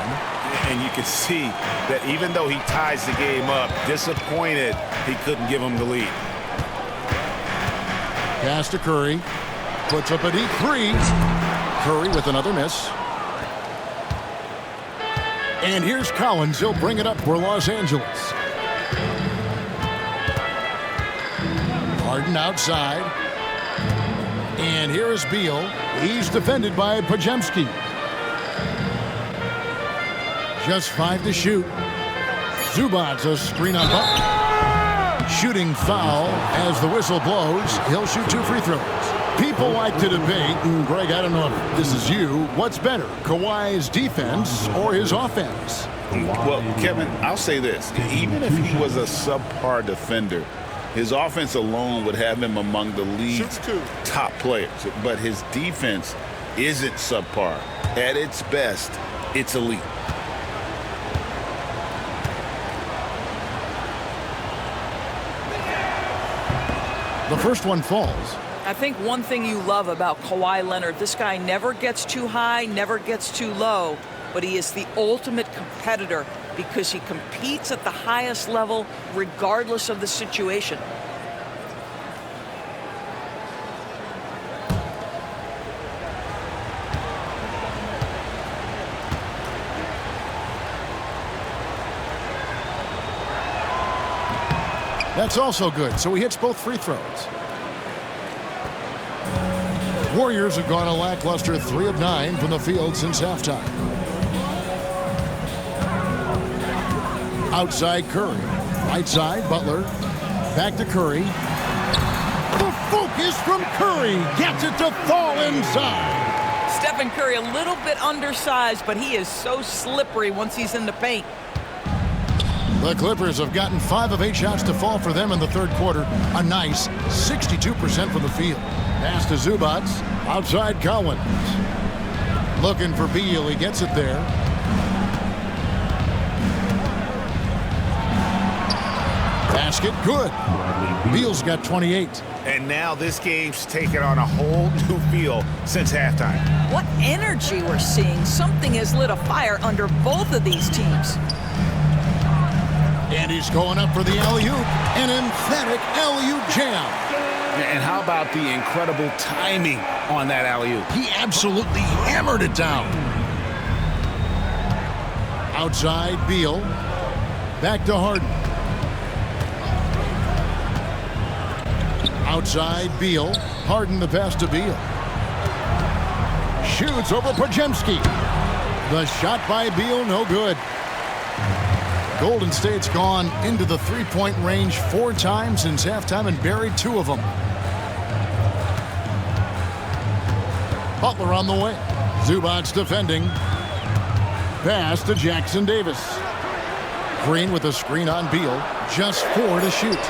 And you can see that even though he ties the game up, disappointed he couldn't give him the lead. Pass to Curry. Puts up a deep three. Curry with another miss. And here's Collins. He'll bring it up for Los Angeles. Harden outside. And here is Beal. He's defended by Pysics. Just 5 to shoot. Zubac's a screen on Butler. Shooting foul as the whistle blows. He'll shoot 2 free throws. People like to debate, and Greg, I don't know if this is you, what's better, Kawhi's defense or his offense? Well, Kevin, I'll say this. Even if he was a subpar defender, his offense alone would have him among the league's top players. But his defense isn't subpar. At its best, it's elite. The first one falls. I think one thing you love about Kawhi Leonard, this guy never gets too high, never gets too low, but he is the ultimate competitor because he competes at the highest level regardless of the situation. That's also good, so he hits both free throws. Warriors have gone a lackluster 3 of 9 from the field since halftime. Outside Curry. Right side, Butler. Back to Curry. The focus from Curry gets it to fall inside. Stephen Curry a little bit undersized, but he is so slippery once he's in the paint. The Clippers have gotten 5 of 8 shots to fall for them in the third quarter. A nice 62% from the field. Pass to Zubac. Outside Collins. Looking for Beal. He gets it there. Basket good. Beal's got 28. And now this game's taken on a whole new feel since halftime. What energy we're seeing. Something has lit a fire under both of these teams. And he's going up for the alley-oop. An emphatic alley-oop jam. And how about the incredible timing on that alley-oop? He absolutely hammered it down. Outside, Beal. Back to Harden. Outside, Beal. Harden the pass to Beal. Shoots over Pysics. The shot by Beal, no good. Golden State's gone into the three-point range 4 times since halftime and buried 2 of them. Butler on the way. Zubac's defending. Pass to Jackson Davis. Green with a screen on Beal. Just 4 to shoot.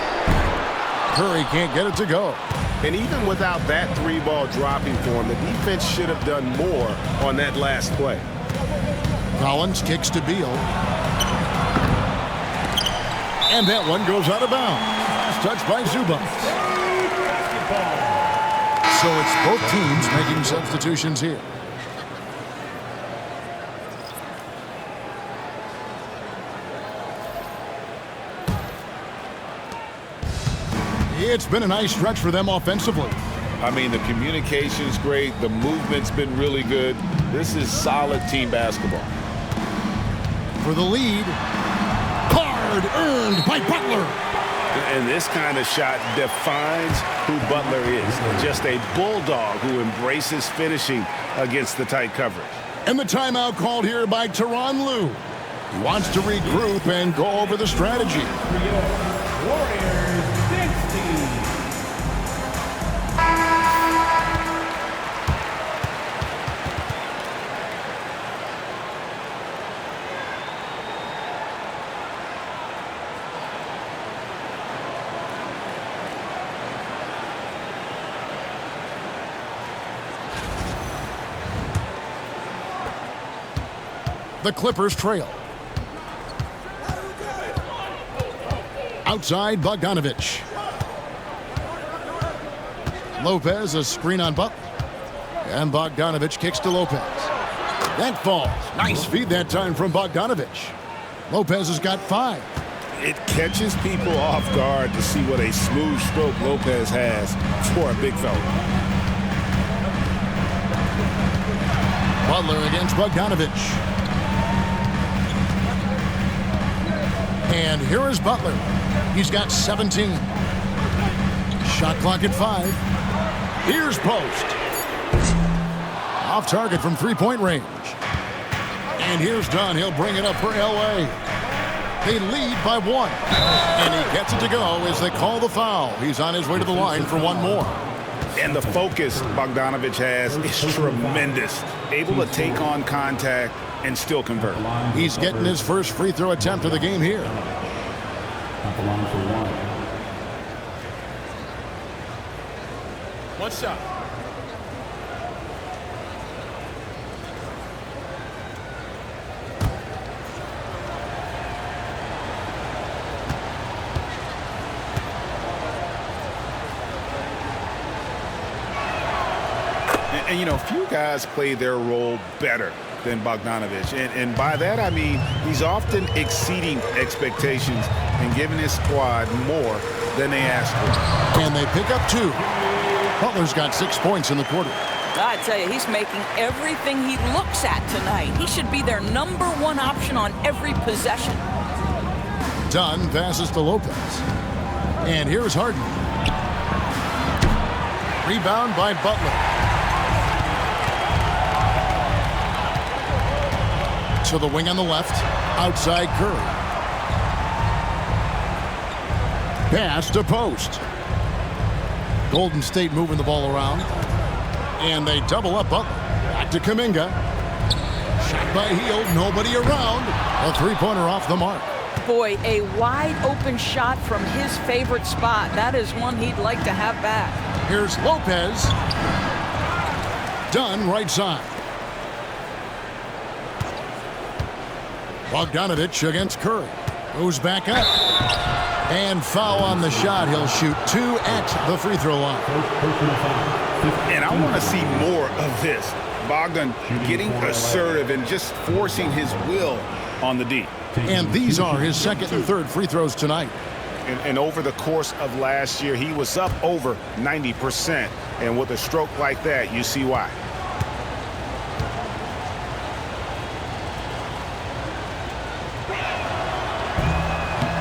Curry can't get it to go. And even without that 3-ball dropping for him, the defense should have done more on that last play. Collins kicks to Beal. And that one goes out of bounds. Last touch by Zubac. So it's both teams making substitutions here. It's been a nice stretch for them offensively. I mean, the communication's great. The movement's been really good. This is solid team basketball. For the lead, hard earned by Butler. And this kind of shot defines who Butler is. Just a bulldog who embraces finishing against the tight coverage. And the timeout called here by Tyronn Lue. He wants to regroup and go over the strategy. The Clippers trail. Outside, Bogdanovich. Lopez, a screen on Butler. And Bogdanovich kicks to Lopez. That falls. Nice feed that time from Bogdanovich. Lopez has got 5. It catches people off guard to see what a smooth stroke Lopez has for a big fella. Butler against Bogdanovich. And here is Butler. He's got 17. Shot clock at 5. Here's post. Off target from three-point range. And here's Dunn. He'll bring it up for L.A. They lead by 1. And he gets it to go as they call the foul. He's on his way to the line for one more. And the focus Bogdanovich has is tremendous. Able to take on contact and still convert. He's getting his first free throw attempt of the game here. At the line for 1. One shot. And you know, few guys play their role better than Bogdanovich. And by that, I mean he's often exceeding expectations and giving his squad more than they asked for. And they pick up 2. Butler's got 6 points in the quarter. I tell you, he's making everything he looks at tonight. He should be their #1 option on every possession. Dunn passes to Lopez. And here's Harden. Rebound by Butler. To the wing on the left, outside Curry. Pass to post. Golden State moving the ball around. And they double up Butler. Back to Kuminga. Shot by Hield, nobody around. A three-pointer off the mark. Boy, a wide open shot from his favorite spot. That is one he'd like to have back. Here's Lopez. Dunn right side. Bogdanovich against Curry. Goes back up. And foul on the shot. He'll shoot 2 at the free throw line. And I want to see more of this. Bogdan getting assertive and just forcing his will on the D. And these are his second and third free throws tonight. And over the course of last year, he was up over 90%. And with a stroke like that, you see why.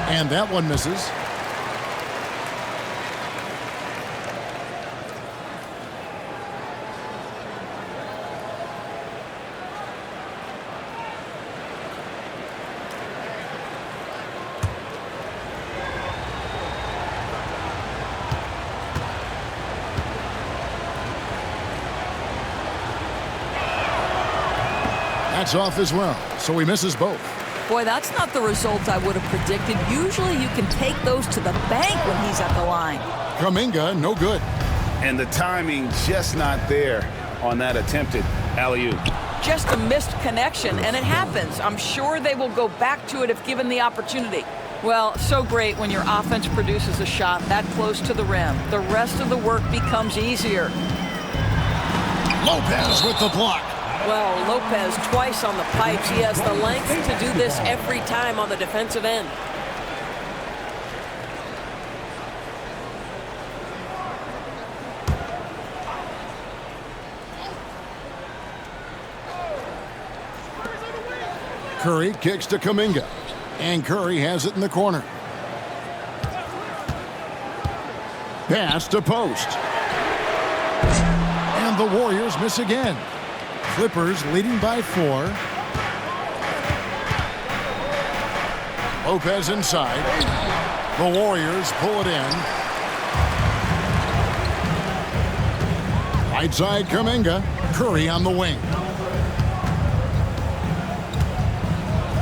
And that one misses. That's off as well, so he misses both. Boy, that's not the result I would have predicted. Usually you can take those to the bank when he's at the line. Kuminga, no good. And the timing just not there on that attempted alley-oop. Just a missed connection, and it happens. I'm sure they will go back to it if given the opportunity. Well, so great when your offense produces a shot that close to the rim. The rest of the work becomes easier. Lopez with the block. Well, Lopez twice on the pipes. He has the length to do this every time on the defensive end. Curry kicks to Kuminga. And Curry has it in the corner. Pass to post. And the Warriors miss again. Clippers leading by 4. Lopez inside. The Warriors pull it in. Right side Kuminga. Curry on the wing.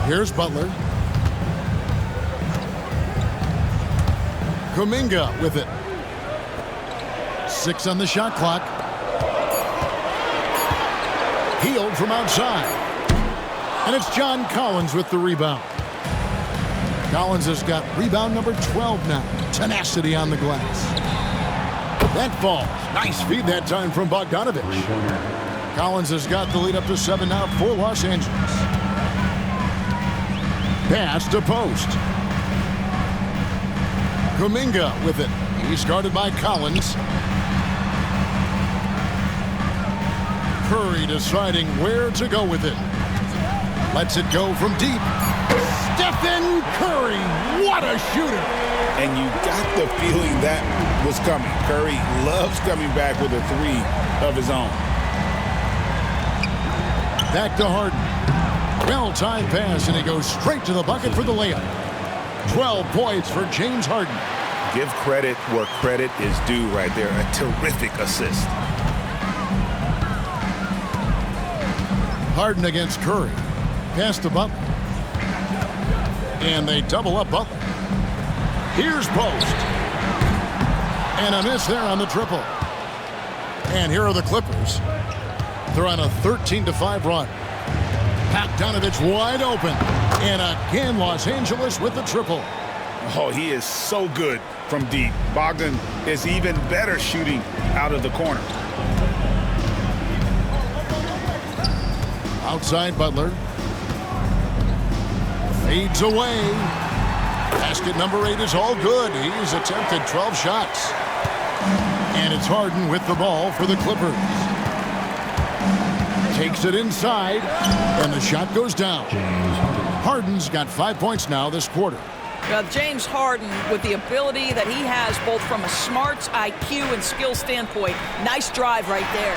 Here's Butler. Kuminga with it. 6 on the shot clock. Healed from outside. And it's John Collins with the rebound. Collins has got rebound number 12 now. Tenacity on the glass. That falls. Nice feed that time from Bogdanovich. Collins has got the lead up to 7 now for Los Angeles. Pass to post. Kuminga with it. He's guarded by Collins. Curry deciding where to go with it. Lets it go from deep. Stephen Curry, what a shooter! And you got the feeling that was coming. Curry loves coming back with a 3 of his own. Back to Harden. Well-timed pass, and he goes straight to the bucket for the layup. 12 points for James Harden. Give credit where credit is due right there. A terrific assist. Harden against Curry. Pass to Butler. And they double up Butler. Here's post. And a miss there on the triple. And here are the Clippers. They're on a 13-5 run. Bogdanovich wide open. And again, Los Angeles with the triple. Oh, he is so good from deep. Bogdan is even better shooting out of the corner. Outside Butler. Fades away. Basket number 8 is all good. He's attempted 12 shots. And it's Harden with the ball for the Clippers. Takes it inside, and the shot goes down. Harden's got 5 points now this quarter. James Harden, with the ability that he has both from a smarts, IQ, and skill standpoint, nice drive right there.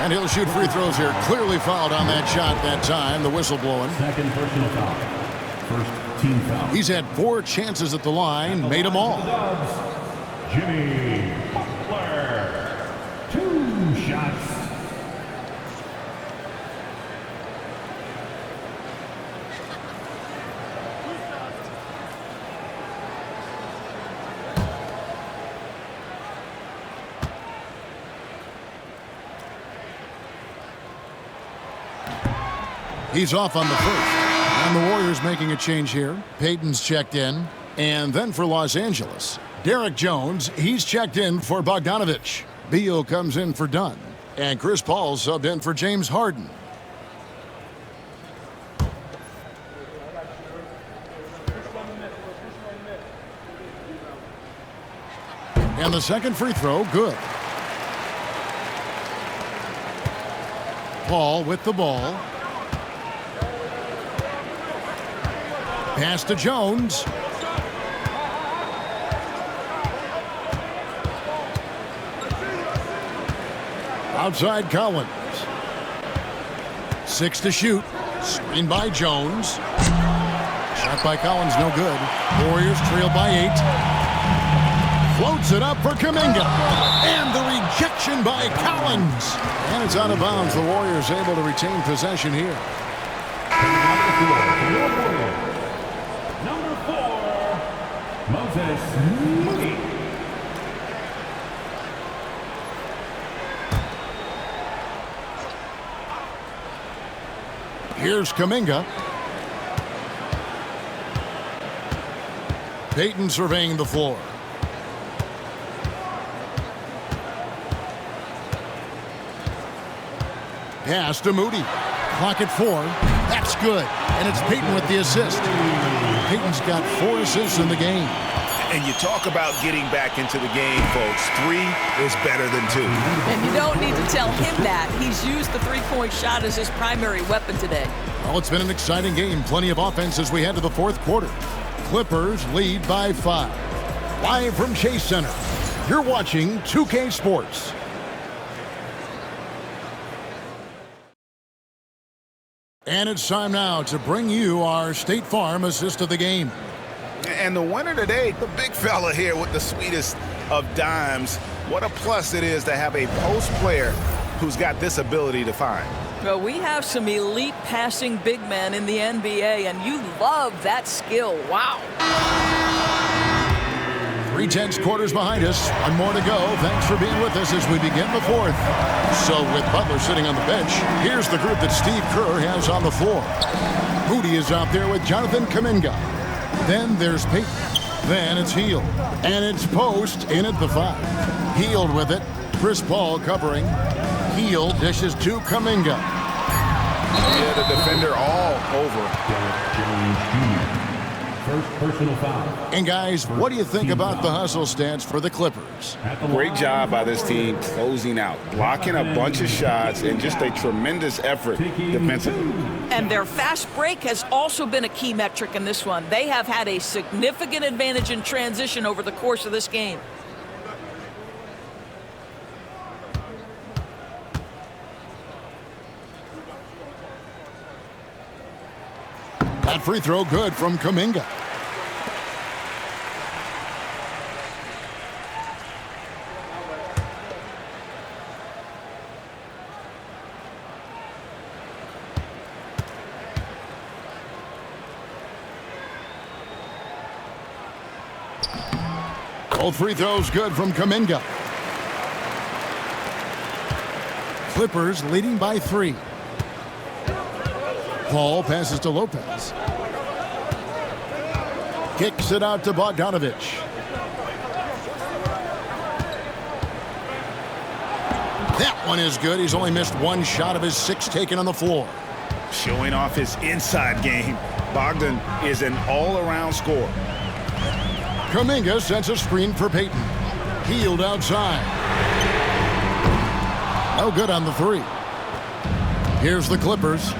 And he'll shoot free throws here. Clearly fouled on that shot that time. The whistle blowing. Second personal foul. First team foul. He's had 4 chances at the line, made them all. Jimmy Butler. 2 shots. He's off on the first. And the Warriors making a change here. Payton's checked in. And then for Los Angeles, Derek Jones, he's checked in for Bogdanovich. Beal comes in for Dunn. And Chris Paul subbed in for James Harden. And the second free throw, good. Paul with the ball. Pass to Jones. Outside Collins. 6 to shoot. Screen by Jones. Shot by Collins, no good. Warriors trail by 8. Floats it up for Kuminga. And the rejection by Collins. And it's out of bounds. The Warriors able to retain possession here. Number 4, Moses Moody. Here's Kuminga. Payton surveying the floor. Pass to Moody. Clock at 4. That's good. And it's Payton with the assist. Payton's got 4 assists in the game. And you talk about getting back into the game, folks. 3 is better than 2. And you don't need to tell him that. He's used the three-point shot as his primary weapon today. Well, it's been an exciting game. Plenty of offense as we head to the fourth quarter. Clippers lead by 5. Live from Chase Center, you're watching 2K Sports. And it's time now to bring you our State Farm assist of the game. And the winner today, the big fella here with the sweetest of dimes. What a plus it is to have a post player who's got this ability to find. Well, we have some elite passing big men in the NBA, and you love that skill. Wow. 3/10 quarters behind us. One more to go. Thanks for being with us as we begin the fourth. So with Butler sitting on the bench, here's the group that Steve Kerr has on the floor. Moody is out there with Jonathan Kuminga. Then there's Payton. Then it's Hield. And it's Post in at the 5. Hield with it. Chris Paul covering. Hield dishes to Kuminga. Yeah, the defender all over. First personal foul. And guys, what do you think about the hustle stats for the Clippers? Great job by this team closing out, blocking a bunch of shots, and just a tremendous effort defensively. And their fast break has also been a key metric in this one. They have had a significant advantage in transition over the course of this game. That free throw good from Kuminga. Both free throws good from Kuminga. Clippers leading by 3. Paul passes to Lopez. Kicks it out to Bogdanovich. That one is good. He's only missed 1 shot of his 6 taken on the floor. Showing off his inside game. Bogdan is an all-around scorer. Kuminga sends a screen for Payton. Hield outside. No good on the 3. Here's the Clippers.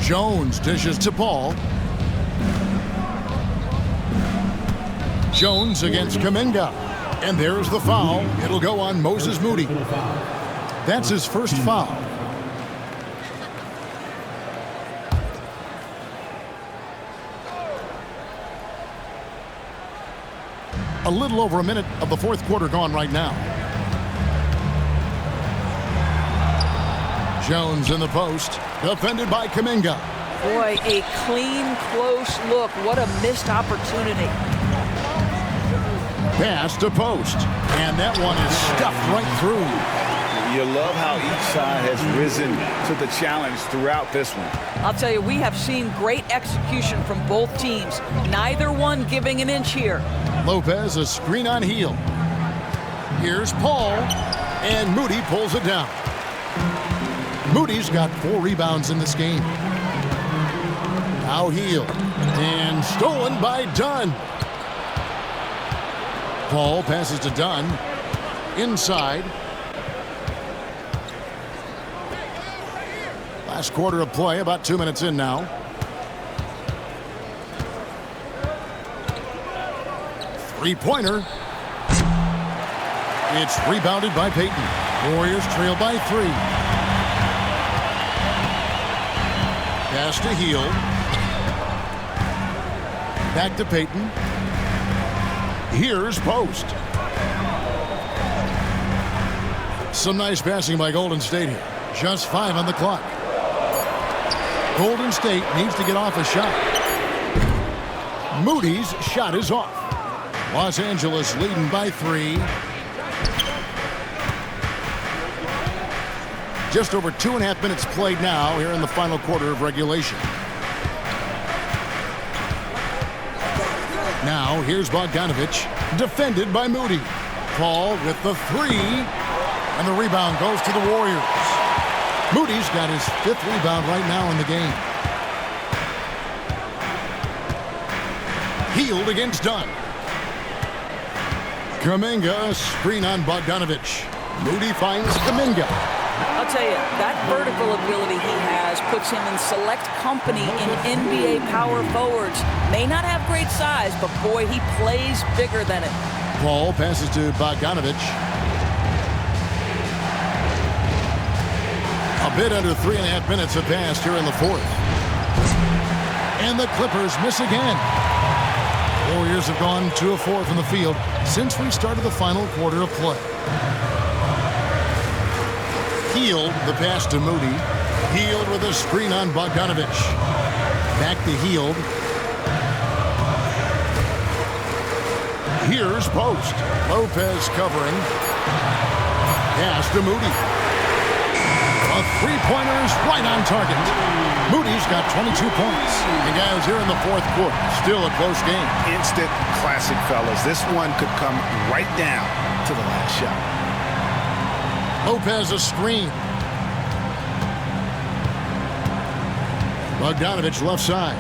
Jones dishes to Paul. Jones against Kuminga. And there's the foul. It'll go on Moses Moody. That's his first foul. A little over a minute of the fourth quarter gone right now. Jones in the post, defended by Kuminga. Boy, a clean, close look. What a missed opportunity. Pass to Post, and that one is stuffed right through. You love how each side has risen to the challenge throughout this one. I'll tell you, we have seen great execution from both teams. Neither one giving an inch here. Lopez, a screen on Hield. Here's Paul, and Moody pulls it down. Moody's got 4 rebounds in this game. Now Hield, and stolen by Dunn. Paul passes to Dunn. Inside. Last quarter of play, about 2 minutes in now. Three-pointer. It's rebounded by Payton. Warriors trail by 3. Pass to Hield. Back to Payton. Here's Post. Some nice passing by Golden State here. Just 5 on the clock. Golden State needs to get off a shot. Moody's shot is off. Los Angeles leading by 3. Just over 2.5 minutes played now here in the final quarter of regulation. Now here's Bogdanovich, defended by Moody. Paul with the 3. And the rebound goes to the Warriors. Moody's got his 5th rebound right now in the game. Healed against Dunn. Kuminga, screen on Bogdanovich. Moody finds Kuminga. I'll tell you, that vertical ability he has puts him in select company in NBA power forwards. May not have great size, but boy, he plays bigger than it. Ball passes to Bogdanovich. A bit under 3.5 minutes have passed here in the 4th. And the Clippers miss again. Warriors have gone 2 of 4 from the field since we started the final quarter of play. Healed, the pass to Moody. Healed with a screen on Bogdanovich. Back to Healed. Here's Post. Lopez covering. Pass to Moody. A three-pointer's right on target. Moody's got 22 points. And guys, here in the 4th quarter, still a close game. Instant classic, fellas. This one could come right down to the last shot. Lopez a screen. Bogdanovich left side.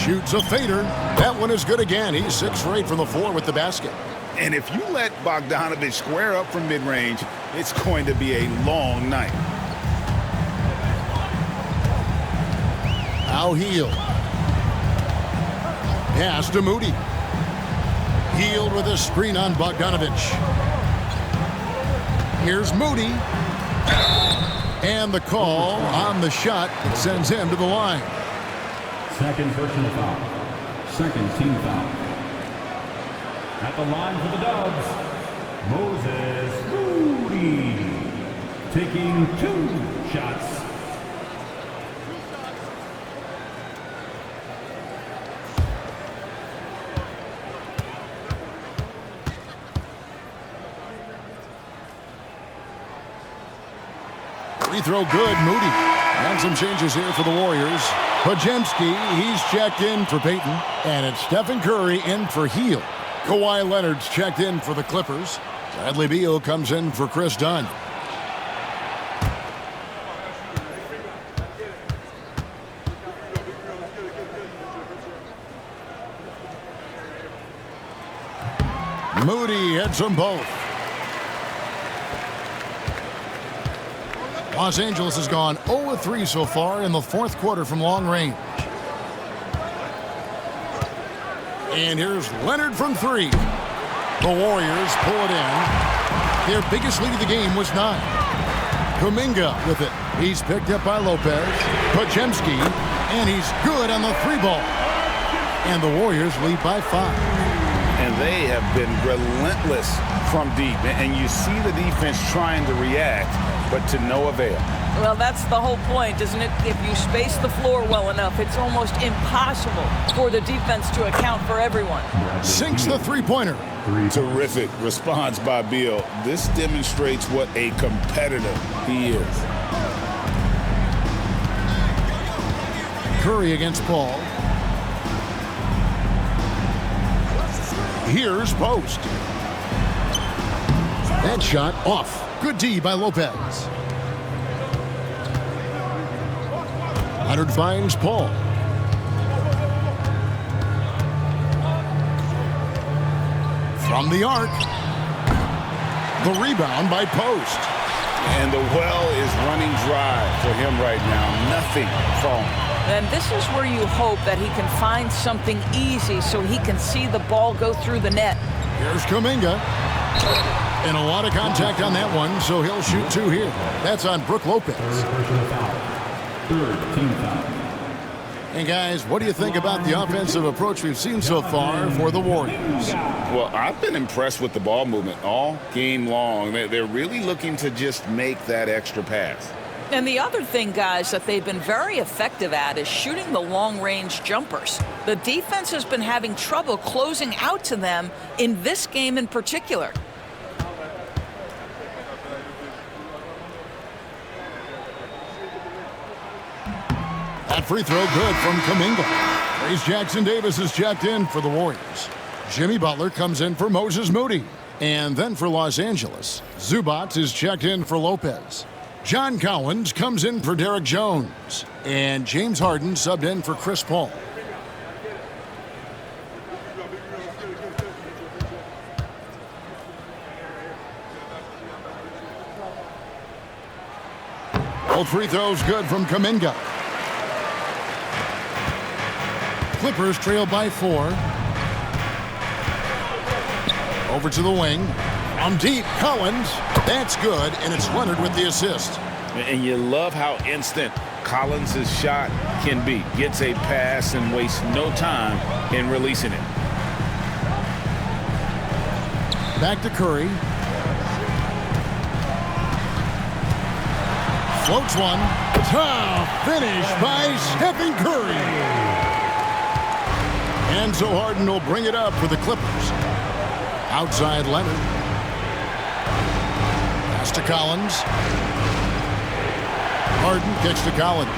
Shoots a fader. That one is good again. He's 6 for 8 from the floor with the basket. And if you let Bogdanovich square up from mid-range, it's going to be a long night. Now Healed. Pass to Moody. Healed with a screen on Bogdanovich. Here's Moody. And the call on the shot that sends him to the line. Second personal foul. Second team foul. At the line for the Dubs, Moses Moody, taking 2 shots. Free throw good, Moody. And some changes here for the Warriors. Podziemski, he's checked in for Peyton. And it's Stephen Curry in for Heal. Kawhi Leonard's checked in for the Clippers. Bradley Beal comes in for Chris Dunn. Moody hits them both. Los Angeles has gone 0-3 so far in the 4th quarter from long range. And here's Leonard from 3. The Warriors pull it in. Their biggest lead of the game was 9. Kuminga with it. He's picked up by Lopez. Podziemski, and he's good on the 3-ball. And the Warriors lead by 5. And they have been relentless from deep. And you see the defense trying to react, but to no avail. Well, that's the whole point, isn't it? If you space the floor well enough, it's almost impossible for the defense to account for everyone. Sinks the 3-pointer. Terrific response by Beal. This demonstrates what a competitor he is. Curry against Paul. Here's Post. That shot off. Good D by Lopez. Leonard finds Paul. From the arc. The rebound by Post. And the well is running dry for him right now. Nothing falling. And this is where you hope that he can find something easy so he can see the ball go through the net. Here's Kuminga. And a lot of contact on that one, so he'll shoot 2 here. That's on Brook Lopez. Third team foul. And guys, what do you think about the offensive approach we've seen so far for the Warriors? Well, I've been impressed with the ball movement all game long. They're really looking to just make that extra pass. And the other thing, guys, that they've been very effective at is shooting the long-range jumpers. The defense has been having trouble closing out to them in this game in particular. That free throw good from Kuminga. Trace Jackson Davis is checked in for the Warriors. Jimmy Butler comes in for Moses Moody. And then for Los Angeles, Zubac is checked in for Lopez. John Collins comes in for Derek Jones. And James Harden subbed in for Chris Paul. Both free throws good from Kuminga. Clippers trail by 4. Over to the wing. From deep, Collins. That's good, and it's Leonard with the assist. And you love how instant Collins' shot can be. Gets a pass and wastes no time in releasing it. Back to Curry. Floats one. Tough finish by Stephen Curry. And so Harden will bring it up for the Clippers. Outside Leonard. Pass to Collins. Harden kicks to Collins.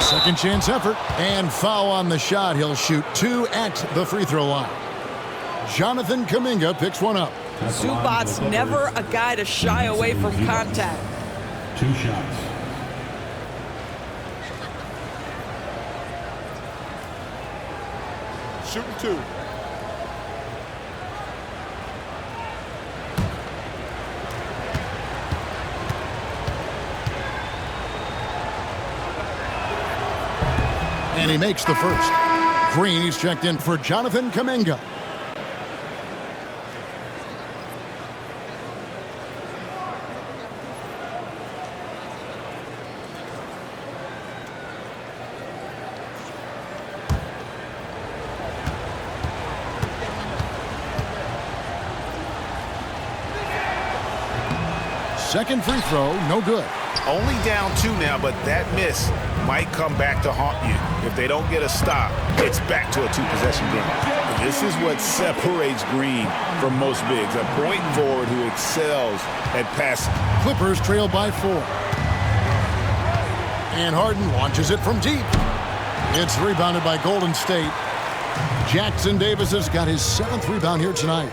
Second chance effort. And foul on the shot. He'll shoot 2 at the free throw line. Jonathan Kuminga picks one up. Zubac's never a guy to shy away from contact. 2 shots. Shooting 2. And he makes the first. Green, he's checked in for Jonathan Kuminga. Second free throw, no good. Only down 2 now, but that miss might come back to haunt you. If they don't get a stop, it's back to a 2-possession game. This is what separates Green from most bigs. A point forward who excels at passing. Clippers trail by 4. And Harden launches it from deep. It's rebounded by Golden State. Jackson Davis has got his 7th rebound here tonight.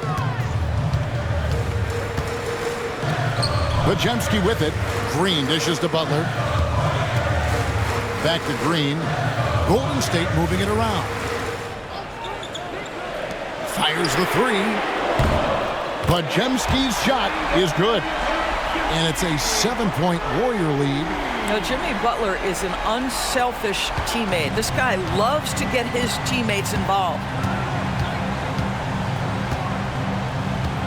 Pajemski with it. Green dishes to Butler. Back to Green. Golden State moving it around. Fires the 3. Pajemski's shot is good. And it's a 7-point Warrior lead. Now, Jimmy Butler is an unselfish teammate. This guy loves to get his teammates involved.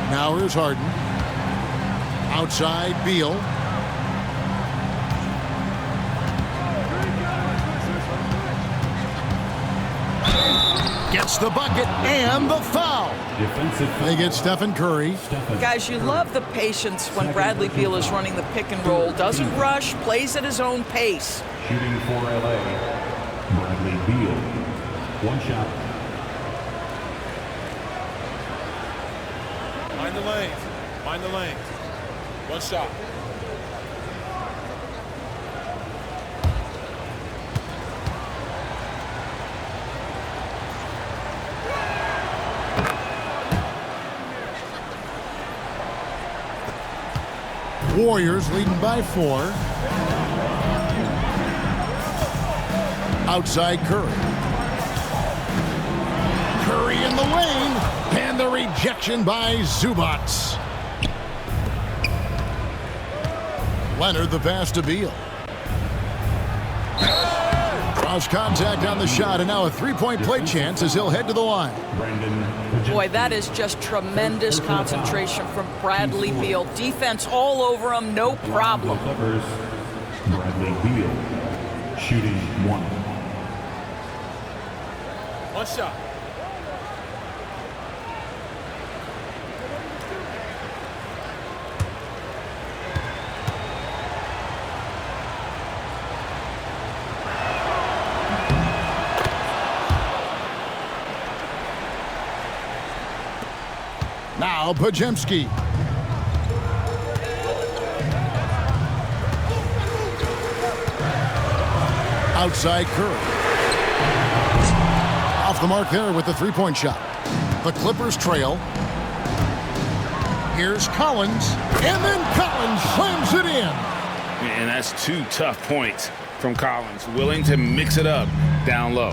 Now here's Harden. Outside, Beal. Gets the bucket and the foul. They get Stephen Curry. Guys, you love the patience when Bradley Beal is running the pick and roll. Doesn't rush, plays at his own pace. Shooting for LA, Bradley Beal. 1 shot. Mind the lanes. Mind the lanes. 1 shot. Warriors leading by 4. Outside Curry. Curry in the lane. And the rejection by Zubac. Leonard the pass to Beal. Draws contact on the shot, and now a 3-point play chance as he'll head to the line. Boy, that is just tremendous concentration from Bradley Beal. Defense all over him, no problem. Bradley Beal shooting 1. 1 shot. Now Pajemski. Outside Curry. Off the mark there with the 3-point shot. The Clippers trail. Here's Collins, and then Collins slams it in. And that's 2 tough points from Collins, willing to mix it up down low.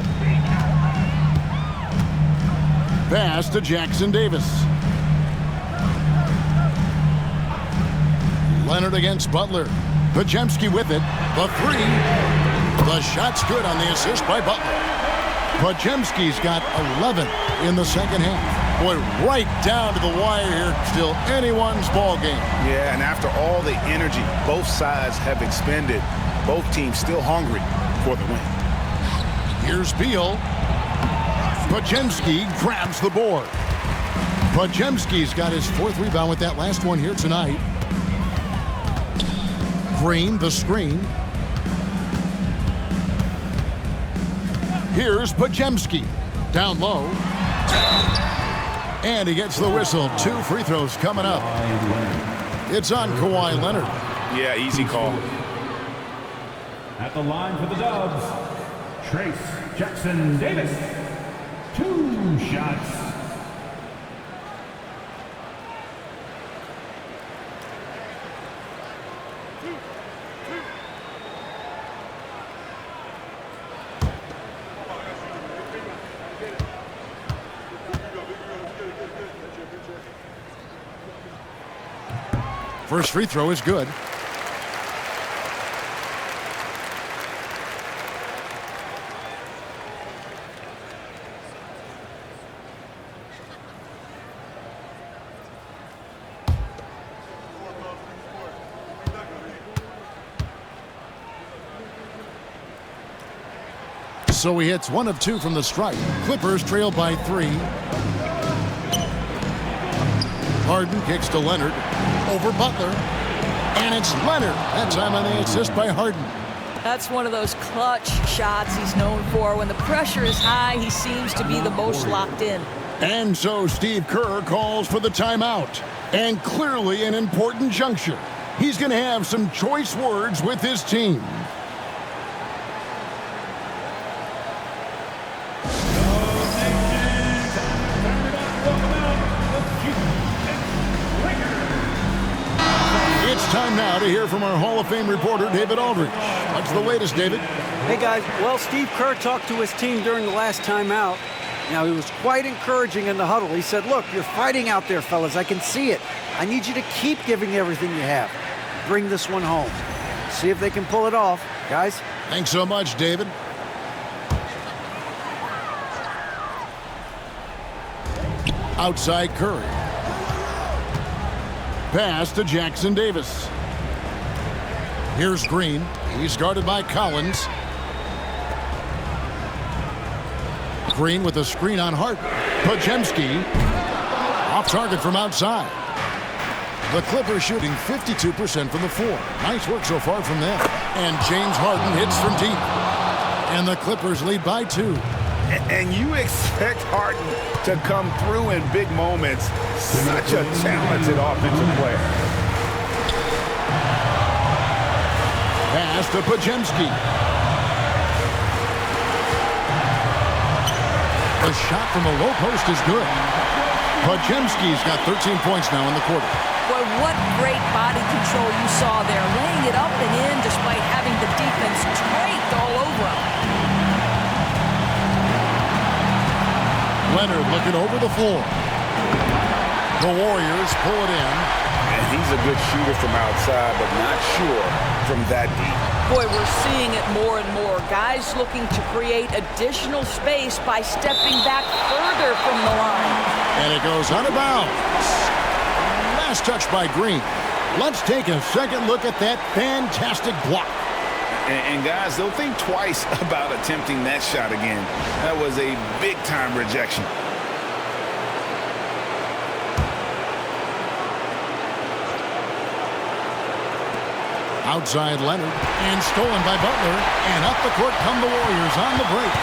Pass to Jackson Davis. Leonard against Butler. Podziemski with it. The 3. The shot's good on the assist by Butler. Podziemski's got 11 in the second half. Boy, right down to the wire here. Still anyone's ball game. Yeah, and after all the energy both sides have expended, both teams still hungry for the win. Here's Beal. Podziemski grabs the board. Podziemski's got his 4th rebound with that last one here tonight. Green, the screen. Here's Podziemski. Down low. And he gets the whistle. 2 free throws coming up. It's on Kawhi Leonard. Yeah, easy call. At the line for the Dubs, Trace Jackson Davis. 2 shots. First free throw is good. So he hits 1 of 2 from the stripe. Clippers trail by 3. Harden kicks to Leonard. Over Butler. And it's Leonard. That time on the assist by Harden. That's one of those clutch shots he's known for. When the pressure is high, he seems to be the most locked in. And so Steve Kerr calls for the timeout. And clearly an important juncture. He's going to have some choice words with his team. Time now to hear from our Hall of Fame reporter, David Aldridge. What's the latest, David? Hey, guys. Well, Steve Kerr talked to his team during the last timeout. Now, he was quite encouraging in the huddle. He said, look, you're fighting out there, fellas. I can see it. I need you to keep giving everything you have. Bring this one home. See if they can pull it off. Guys? Thanks so much, David. Outside Curry. Pass to Jackson Davis. Here's Green. He's guarded by Collins. Green with a screen on Harden. Podziemski off target from outside. The Clippers shooting 52% from the floor. Nice work so far from them. And James Harden hits from deep. And the Clippers lead by 2. And you expect Harden to come through in big moments. Such a talented offensive player. Pass to Podziemski. The shot from the low post is good. Podziemski's got 13 points now in the quarter. Boy, what great body control you saw there. Laying it up and in despite having the defense draped all over him. Leonard looking over the floor. The Warriors pull it in. And he's a good shooter from outside, but not sure from that deep. Boy, we're seeing it more and more. Guys looking to create additional space by stepping back further from the line. And it goes out of bounds. Last touch by Green. Let's take a second look at that fantastic block. And guys, they'll think twice about attempting that shot again. That was a big-time rejection. Outside Leonard, and stolen by Butler. And up the court come the Warriors on the break.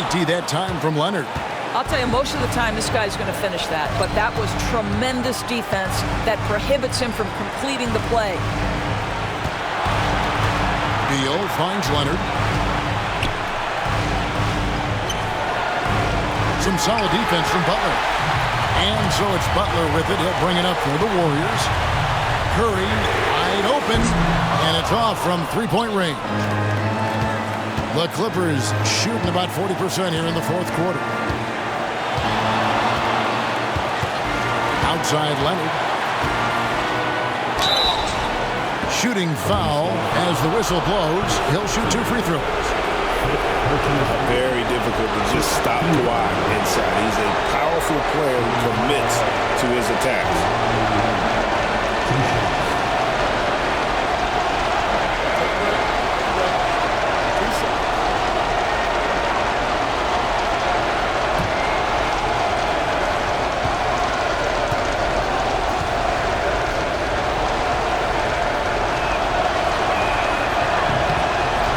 Empty that time from Leonard. I'll tell you, most of the time this guy's going to finish that. But that was tremendous defense that prohibits him from completing the play. Beal finds Leonard. some solid defense from Butler. And so it's Butler with it. He'll bring it up for the Warriors. Curry wide open, and it's off from three-point range. The Clippers shooting about 40% here in the fourth quarter. Outside Leonard. Shooting foul as the whistle blows. He'll shoot 2 free throws. Very difficult to just stop Kawhi inside. He's a powerful player who commits to his attacks.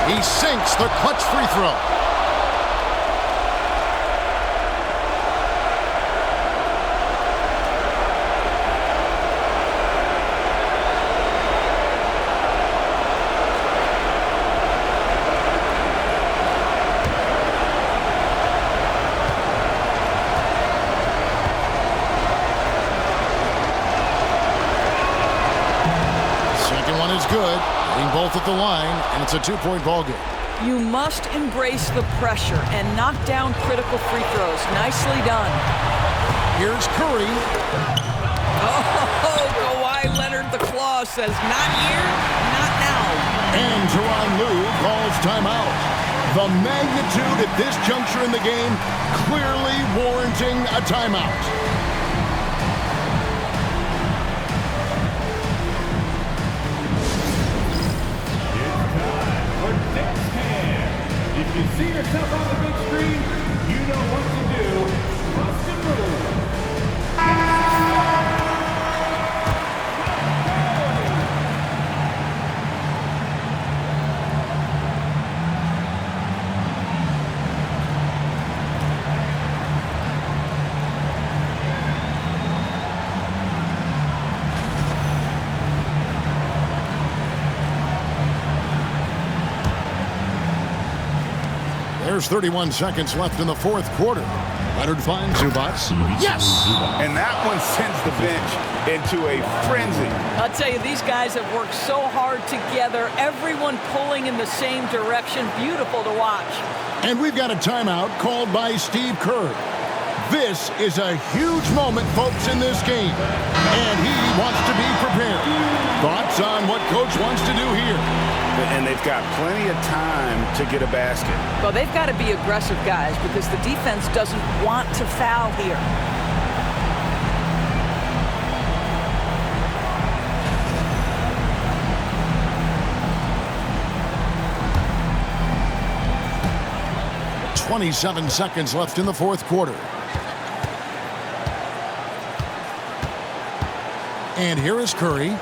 He sinks the clutch free throw. Second one is good. Hitting both at the line, and it's a 2-point ball game. You must embrace the pressure and knock down critical free throws. Nicely done. Here's Curry. Oh, Kawhi Leonard, the claw says, not here, not now. And Tyronn Lue calls timeout. The magnitude at this juncture in the game clearly warranting a timeout. If you see yourself on the big screen, you know what to do. Must and move. There's 31 seconds left in the fourth quarter. Leonard finds Zubac. Yes! And that one sends the bench into a frenzy. I'll tell you, these guys have worked so hard together. Everyone pulling in the same direction. Beautiful to watch. And we've got a timeout called by Steve Kerr. This is a huge moment, folks, in this game. And he wants to be prepared. Thoughts on what Coach wants to do here? And they've got plenty of time to get a basket. Well, they've got to be aggressive, guys, because the defense doesn't want to foul here. .27 seconds left in the fourth quarter. And here is Curry.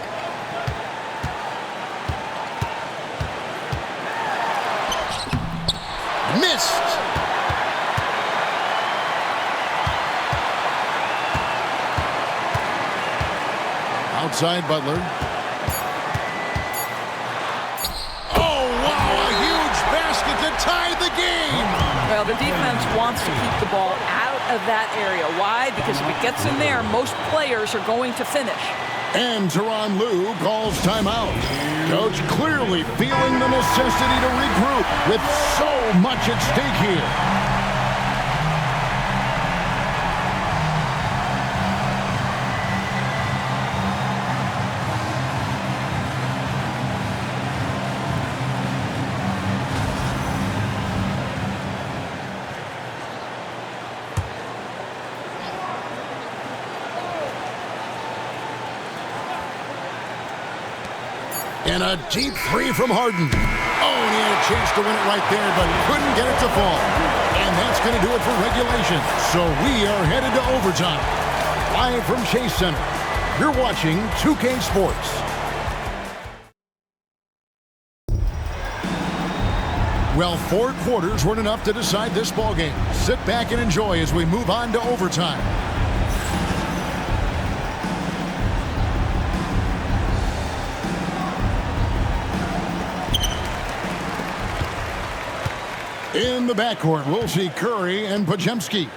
Missed. Outside Butler. Oh, wow, a huge basket to tie the game. Well, the defense wants to keep the ball out of that area. Why? Because if it gets in there, most players are going to finish. And Tyronn Lue calls timeout. Coach clearly feeling the necessity to regroup with so much at stake here. And a deep three from Harden. Oh, and he had a chance to win it right there, but couldn't get it to fall. And that's going to do it for regulation. So we are headed to overtime. Live from Chase Center, you're watching 2K Sports. Well, 4 quarters weren't enough to decide this ballgame. Sit back and enjoy as we move on to overtime. In the backcourt, we'll see Curry and Podziemski.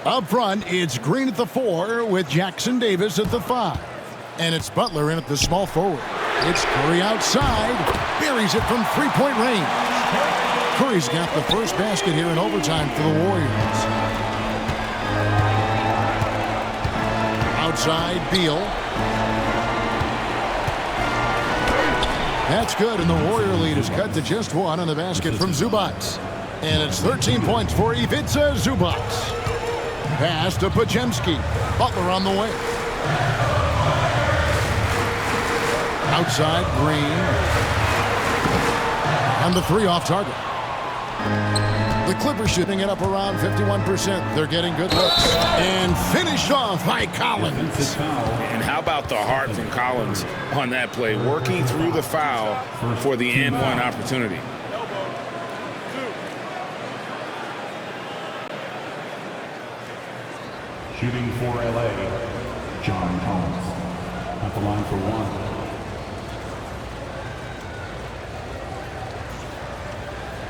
Up front, it's Green at the 4 with Jackson Davis at the 5. And it's Butler in at the small forward. It's Curry outside. Buries it from three-point range. Curry's got the first basket here in overtime for the Warriors. Outside, Beal. That's good, and the Warrior lead is cut to just 1 on the basket from Zubac. And it's 13 points for Ivica Zubac. Pass to Pajemski. Butler on the way. Outside, Green. And the 3 off target. The Clippers shooting it up around 51%. They're getting good looks. And finished off by Collins. And how about the heart from Collins on that play, working through the foul for the and-one opportunity. Shooting for LA, John Collins. At the line for 1.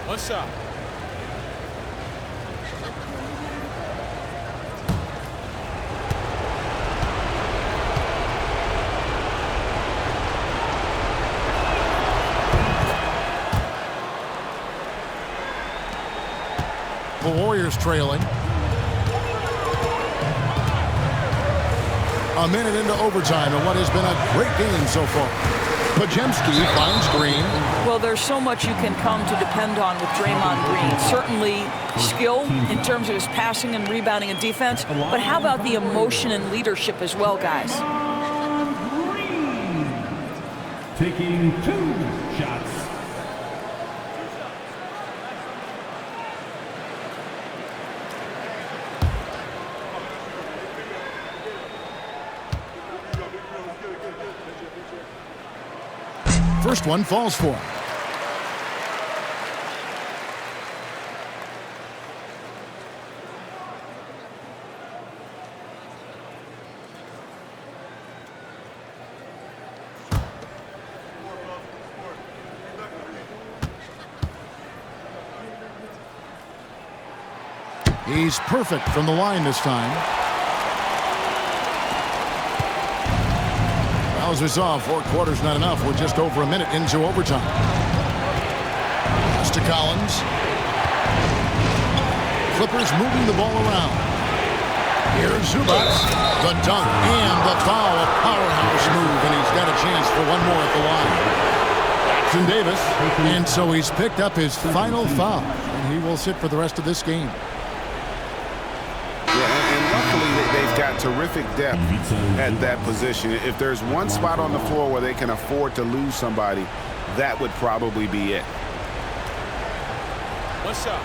One shot. The Warriors trailing. A minute into overtime in what has been a great game so far. Pajemski finds Green. Well, there's so much you can come to depend on with Draymond Green. Certainly skill in terms of his passing and rebounding and defense, but how about the emotion and leadership as well, guys? Taking 2 shots. First one falls for him. He's perfect from the line this time. As we saw, 4 quarters not enough. We're just over a minute into overtime. Pass to Collins. Clippers moving the ball around. Here's Zubac. The dunk and the foul. A powerhouse move, and he's got a chance for one more at the line. Jackson Davis. And so he's picked up his final foul, and he will sit for the rest of this game. They've got terrific depth at that position. If there's one spot on the floor where they can afford to lose somebody, that would probably be it. One shot.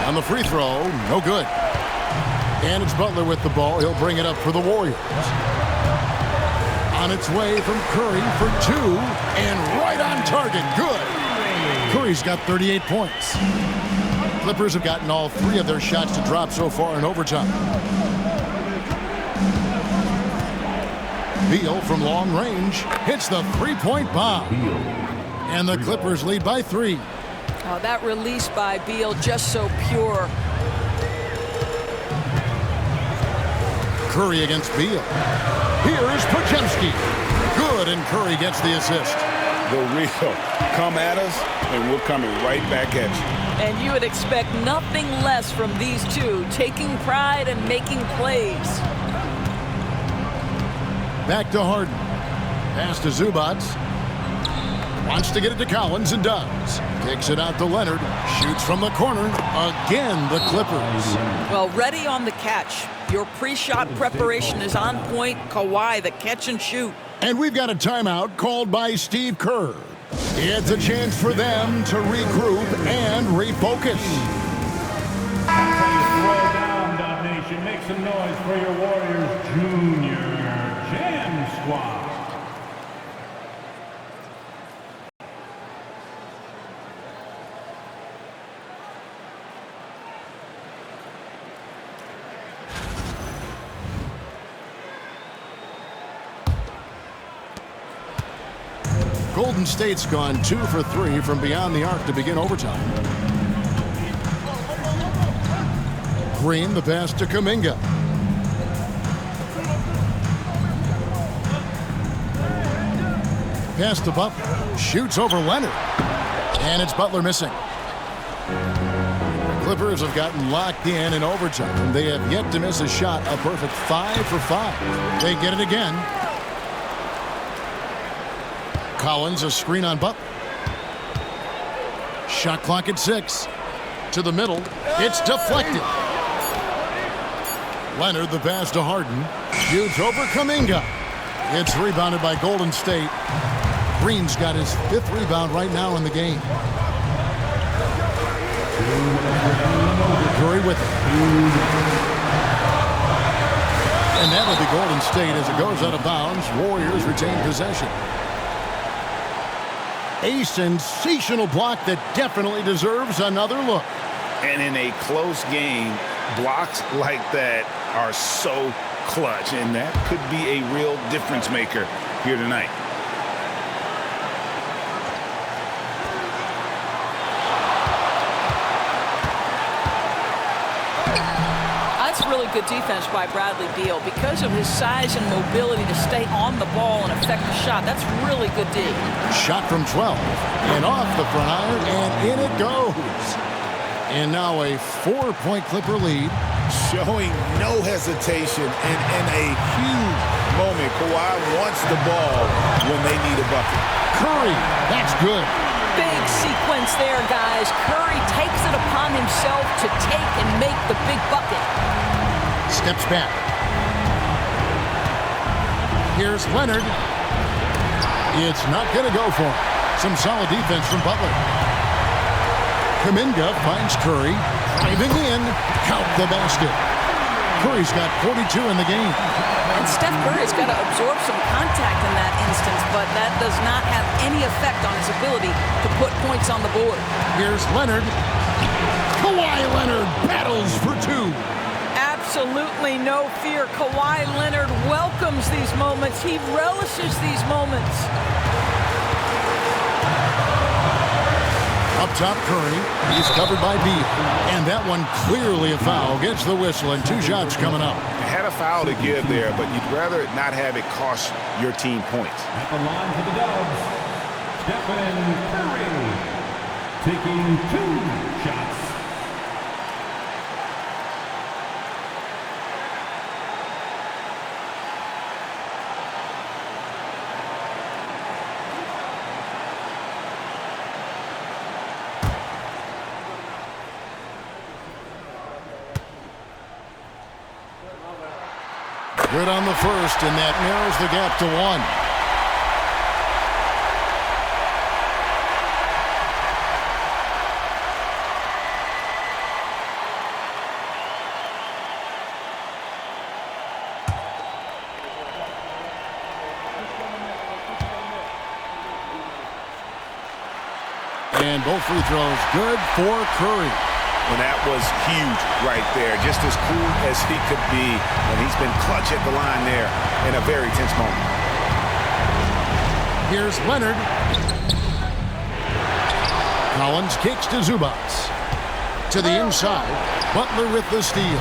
On the free throw, no good. And it's Butler with the ball. He'll bring it up for the Warriors. On its way from Curry for 2, and right on target. Good. Curry's got 38 points. Clippers have gotten all 3 of their shots to drop so far in overtime. Beal from long range hits the 3-point bomb. And the Clippers lead by 3. Oh, that release by Beal just so pure. Curry against Beal. Here's Pajemski. Good, and Curry gets the assist. The real come at us, and we're coming right back at you. And you would expect nothing less from these two, taking pride and making plays. Back to Harden. Pass to Zubac. Wants to get it to Collins and does. Kicks it out to Leonard. Shoots from the corner. Again, the Clippers. Well, ready on the catch. Your pre-shot preparation is on point. Kawhi, the catch and shoot. And we've got a timeout called by Steve Kerr. It's a chance for them to regroup and refocus. Throw down, Dub Nation. Make some noise for your Warriors Junior Jam Squad. Golden State's gone 2 for 3 from beyond the arc to begin overtime. Green, the pass to Kuminga. Pass to Butler. Shoots over Leonard. And it's Butler missing. Clippers have gotten locked in overtime. They have yet to miss a shot. A perfect 5 for 5. They get it again. Collins, a screen on Butler. Shot clock at 6. To the middle. It's deflected. Leonard, the pass to Harden. Shoots over Kuminga. It's rebounded by Golden State. Green's got his 5th rebound right now in the game. Curry with it. And that'll be Golden State as it goes out of bounds. Warriors retain possession. A sensational block that definitely deserves another look. And in a close game, blocks like that are so clutch, and that could be a real difference maker here tonight. That's really good defense by Bradley Beal. Because of his size and mobility to stay on the ball and affect the shot, that's really good D. Shot from 12 and off the front iron, and in it goes. And now a 4-point Clipper lead. Showing no hesitation and in a huge moment. Kawhi wants the ball when they need a bucket. Curry, that's good. Big sequence there, guys. Curry takes it upon himself to take and make the big bucket. Steps back. Here's Leonard. It's not going to go for him. Some solid defense from Butler. Kuminga finds Curry. Driving in. Count the basket. Curry's got 42 in the game. And Steph Curry's got to absorb some contact in that instance, but that does not have any effect on his ability to put points on the board. Here's Leonard. Kawhi Leonard battles for 2. Absolutely no fear. Kawhi Leonard welcomes these moments. He relishes these moments. Up top, Curry. He's covered by Beal. And that one clearly a foul. Gets the whistle, and 2 shots coming up. Had a foul to give there, but you'd rather not have it cost your team points. At the line for the Dubs, Stephen Curry taking 2 shots. Good on the first, and that narrows the gap to 1. And both free throws good for Curry. And that was huge right there. Just as cool as he could be. And he's been clutch at the line there in a very tense moment. Here's Leonard. Collins kicks to Zubac. To the inside. Butler with the steal.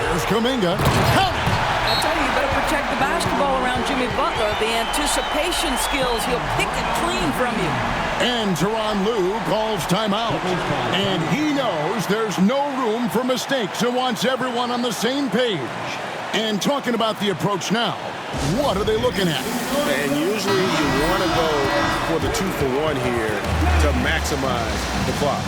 Here's Kuminga. Count! I tell you, you better protect the basketball around Jimmy Butler. The anticipation skills, he'll pick it clean from you. And Tyronn Lue calls timeout. And he knows there's no room for mistakes and wants everyone on the same page. And talking about the approach now, what are they looking at? And usually you want to go for the 2-for-1 here to maximize the clock.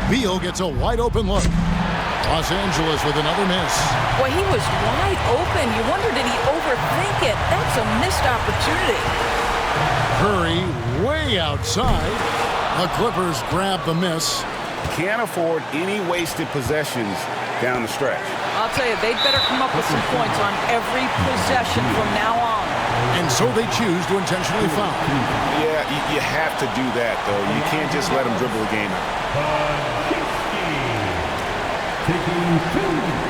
Beal gets a wide-open look. Los Angeles with another miss. Well, he was wide open. You wonder, did he overthink it? That's a missed opportunity. Curry way outside. The Clippers grab the miss. Can't afford any wasted possessions down the stretch. tell you, they'd better come up with some points on every possession from now on. And so they choose to intentionally foul. Yeah, you have to do that, though. You can't just let them dribble the game out. Taking 2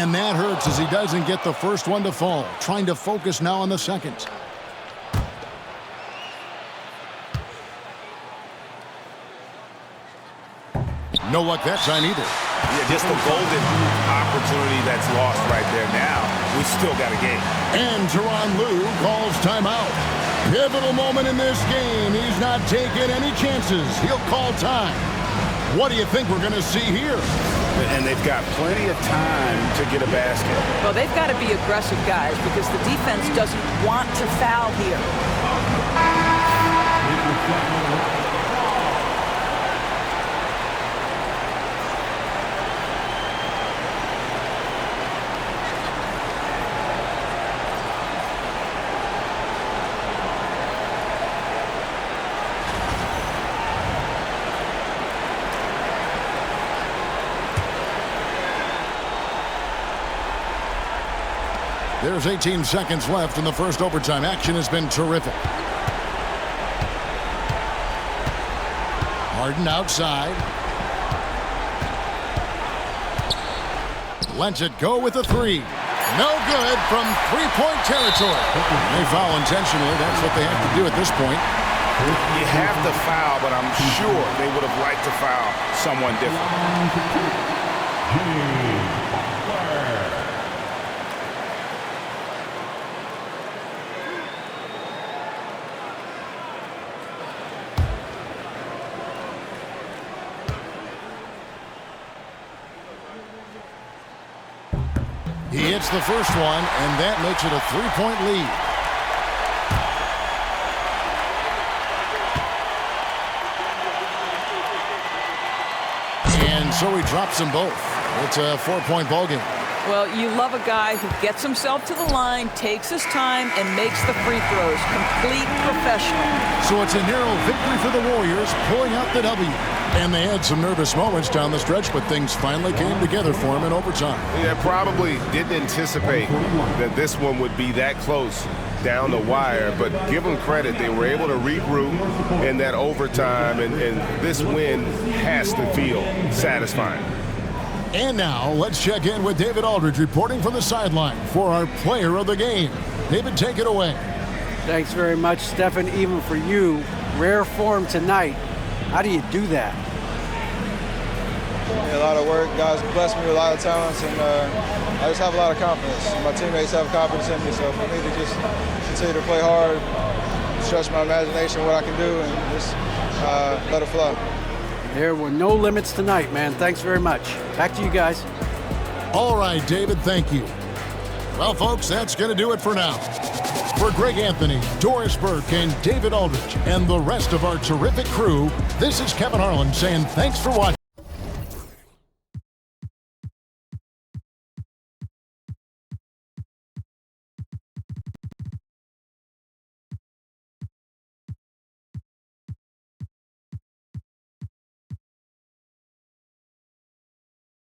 And that hurts as he doesn't get the first one to fall. Trying to focus now on the second. No luck that time either. Yeah, just a golden opportunity that's lost right there. Now, we still got a game. And Tyronn Lue calls timeout. Pivotal moment in this game. He's not taking any chances. He'll call time. What do you think we're going to see here? And they've got plenty of time to get a basket. Well, they've got to be aggressive, guys, because the defense doesn't want to foul here. There's 18 seconds left in the first overtime. Action has been terrific. Harden outside. Lets it go with a three. No good from three-point territory. They foul intentionally. That's what they have to do at this point. You have to foul, but I'm sure they would have liked to foul someone different. He hits the first one, and that makes it a three-point lead. And so he drops them both. It's a 4-point ball game. Well, you love a guy who gets himself to the line, takes his time, and makes the free throws. Complete professional. So it's a narrow victory for the Warriors, pulling out the W. And they had some nervous moments down the stretch, but things finally came together for them in overtime. Yeah, probably didn't anticipate that this one would be that close down the wire, but give them credit. They were able to regroup in that overtime, and this win has to feel satisfying. And now, let's check in with David Aldridge reporting from the sideline for our player of the game. David, take it away. Thanks very much, Stephen. Even for you, rare form tonight. How do you do that? A lot of work. Guys blessed me with a lot of talents, and I just have a lot of confidence. My teammates have confidence in me, so for me to just continue to play hard, stretch my imagination, what I can do, and just let it flow. There were no limits tonight, man. Thanks very much. Back to you guys. All right, David, thank you. Well, folks, that's going to do it for now. For Greg Anthony, Doris Burke, and David Aldridge, and the rest of our terrific crew, this is Kevin Harlan saying thanks for watching.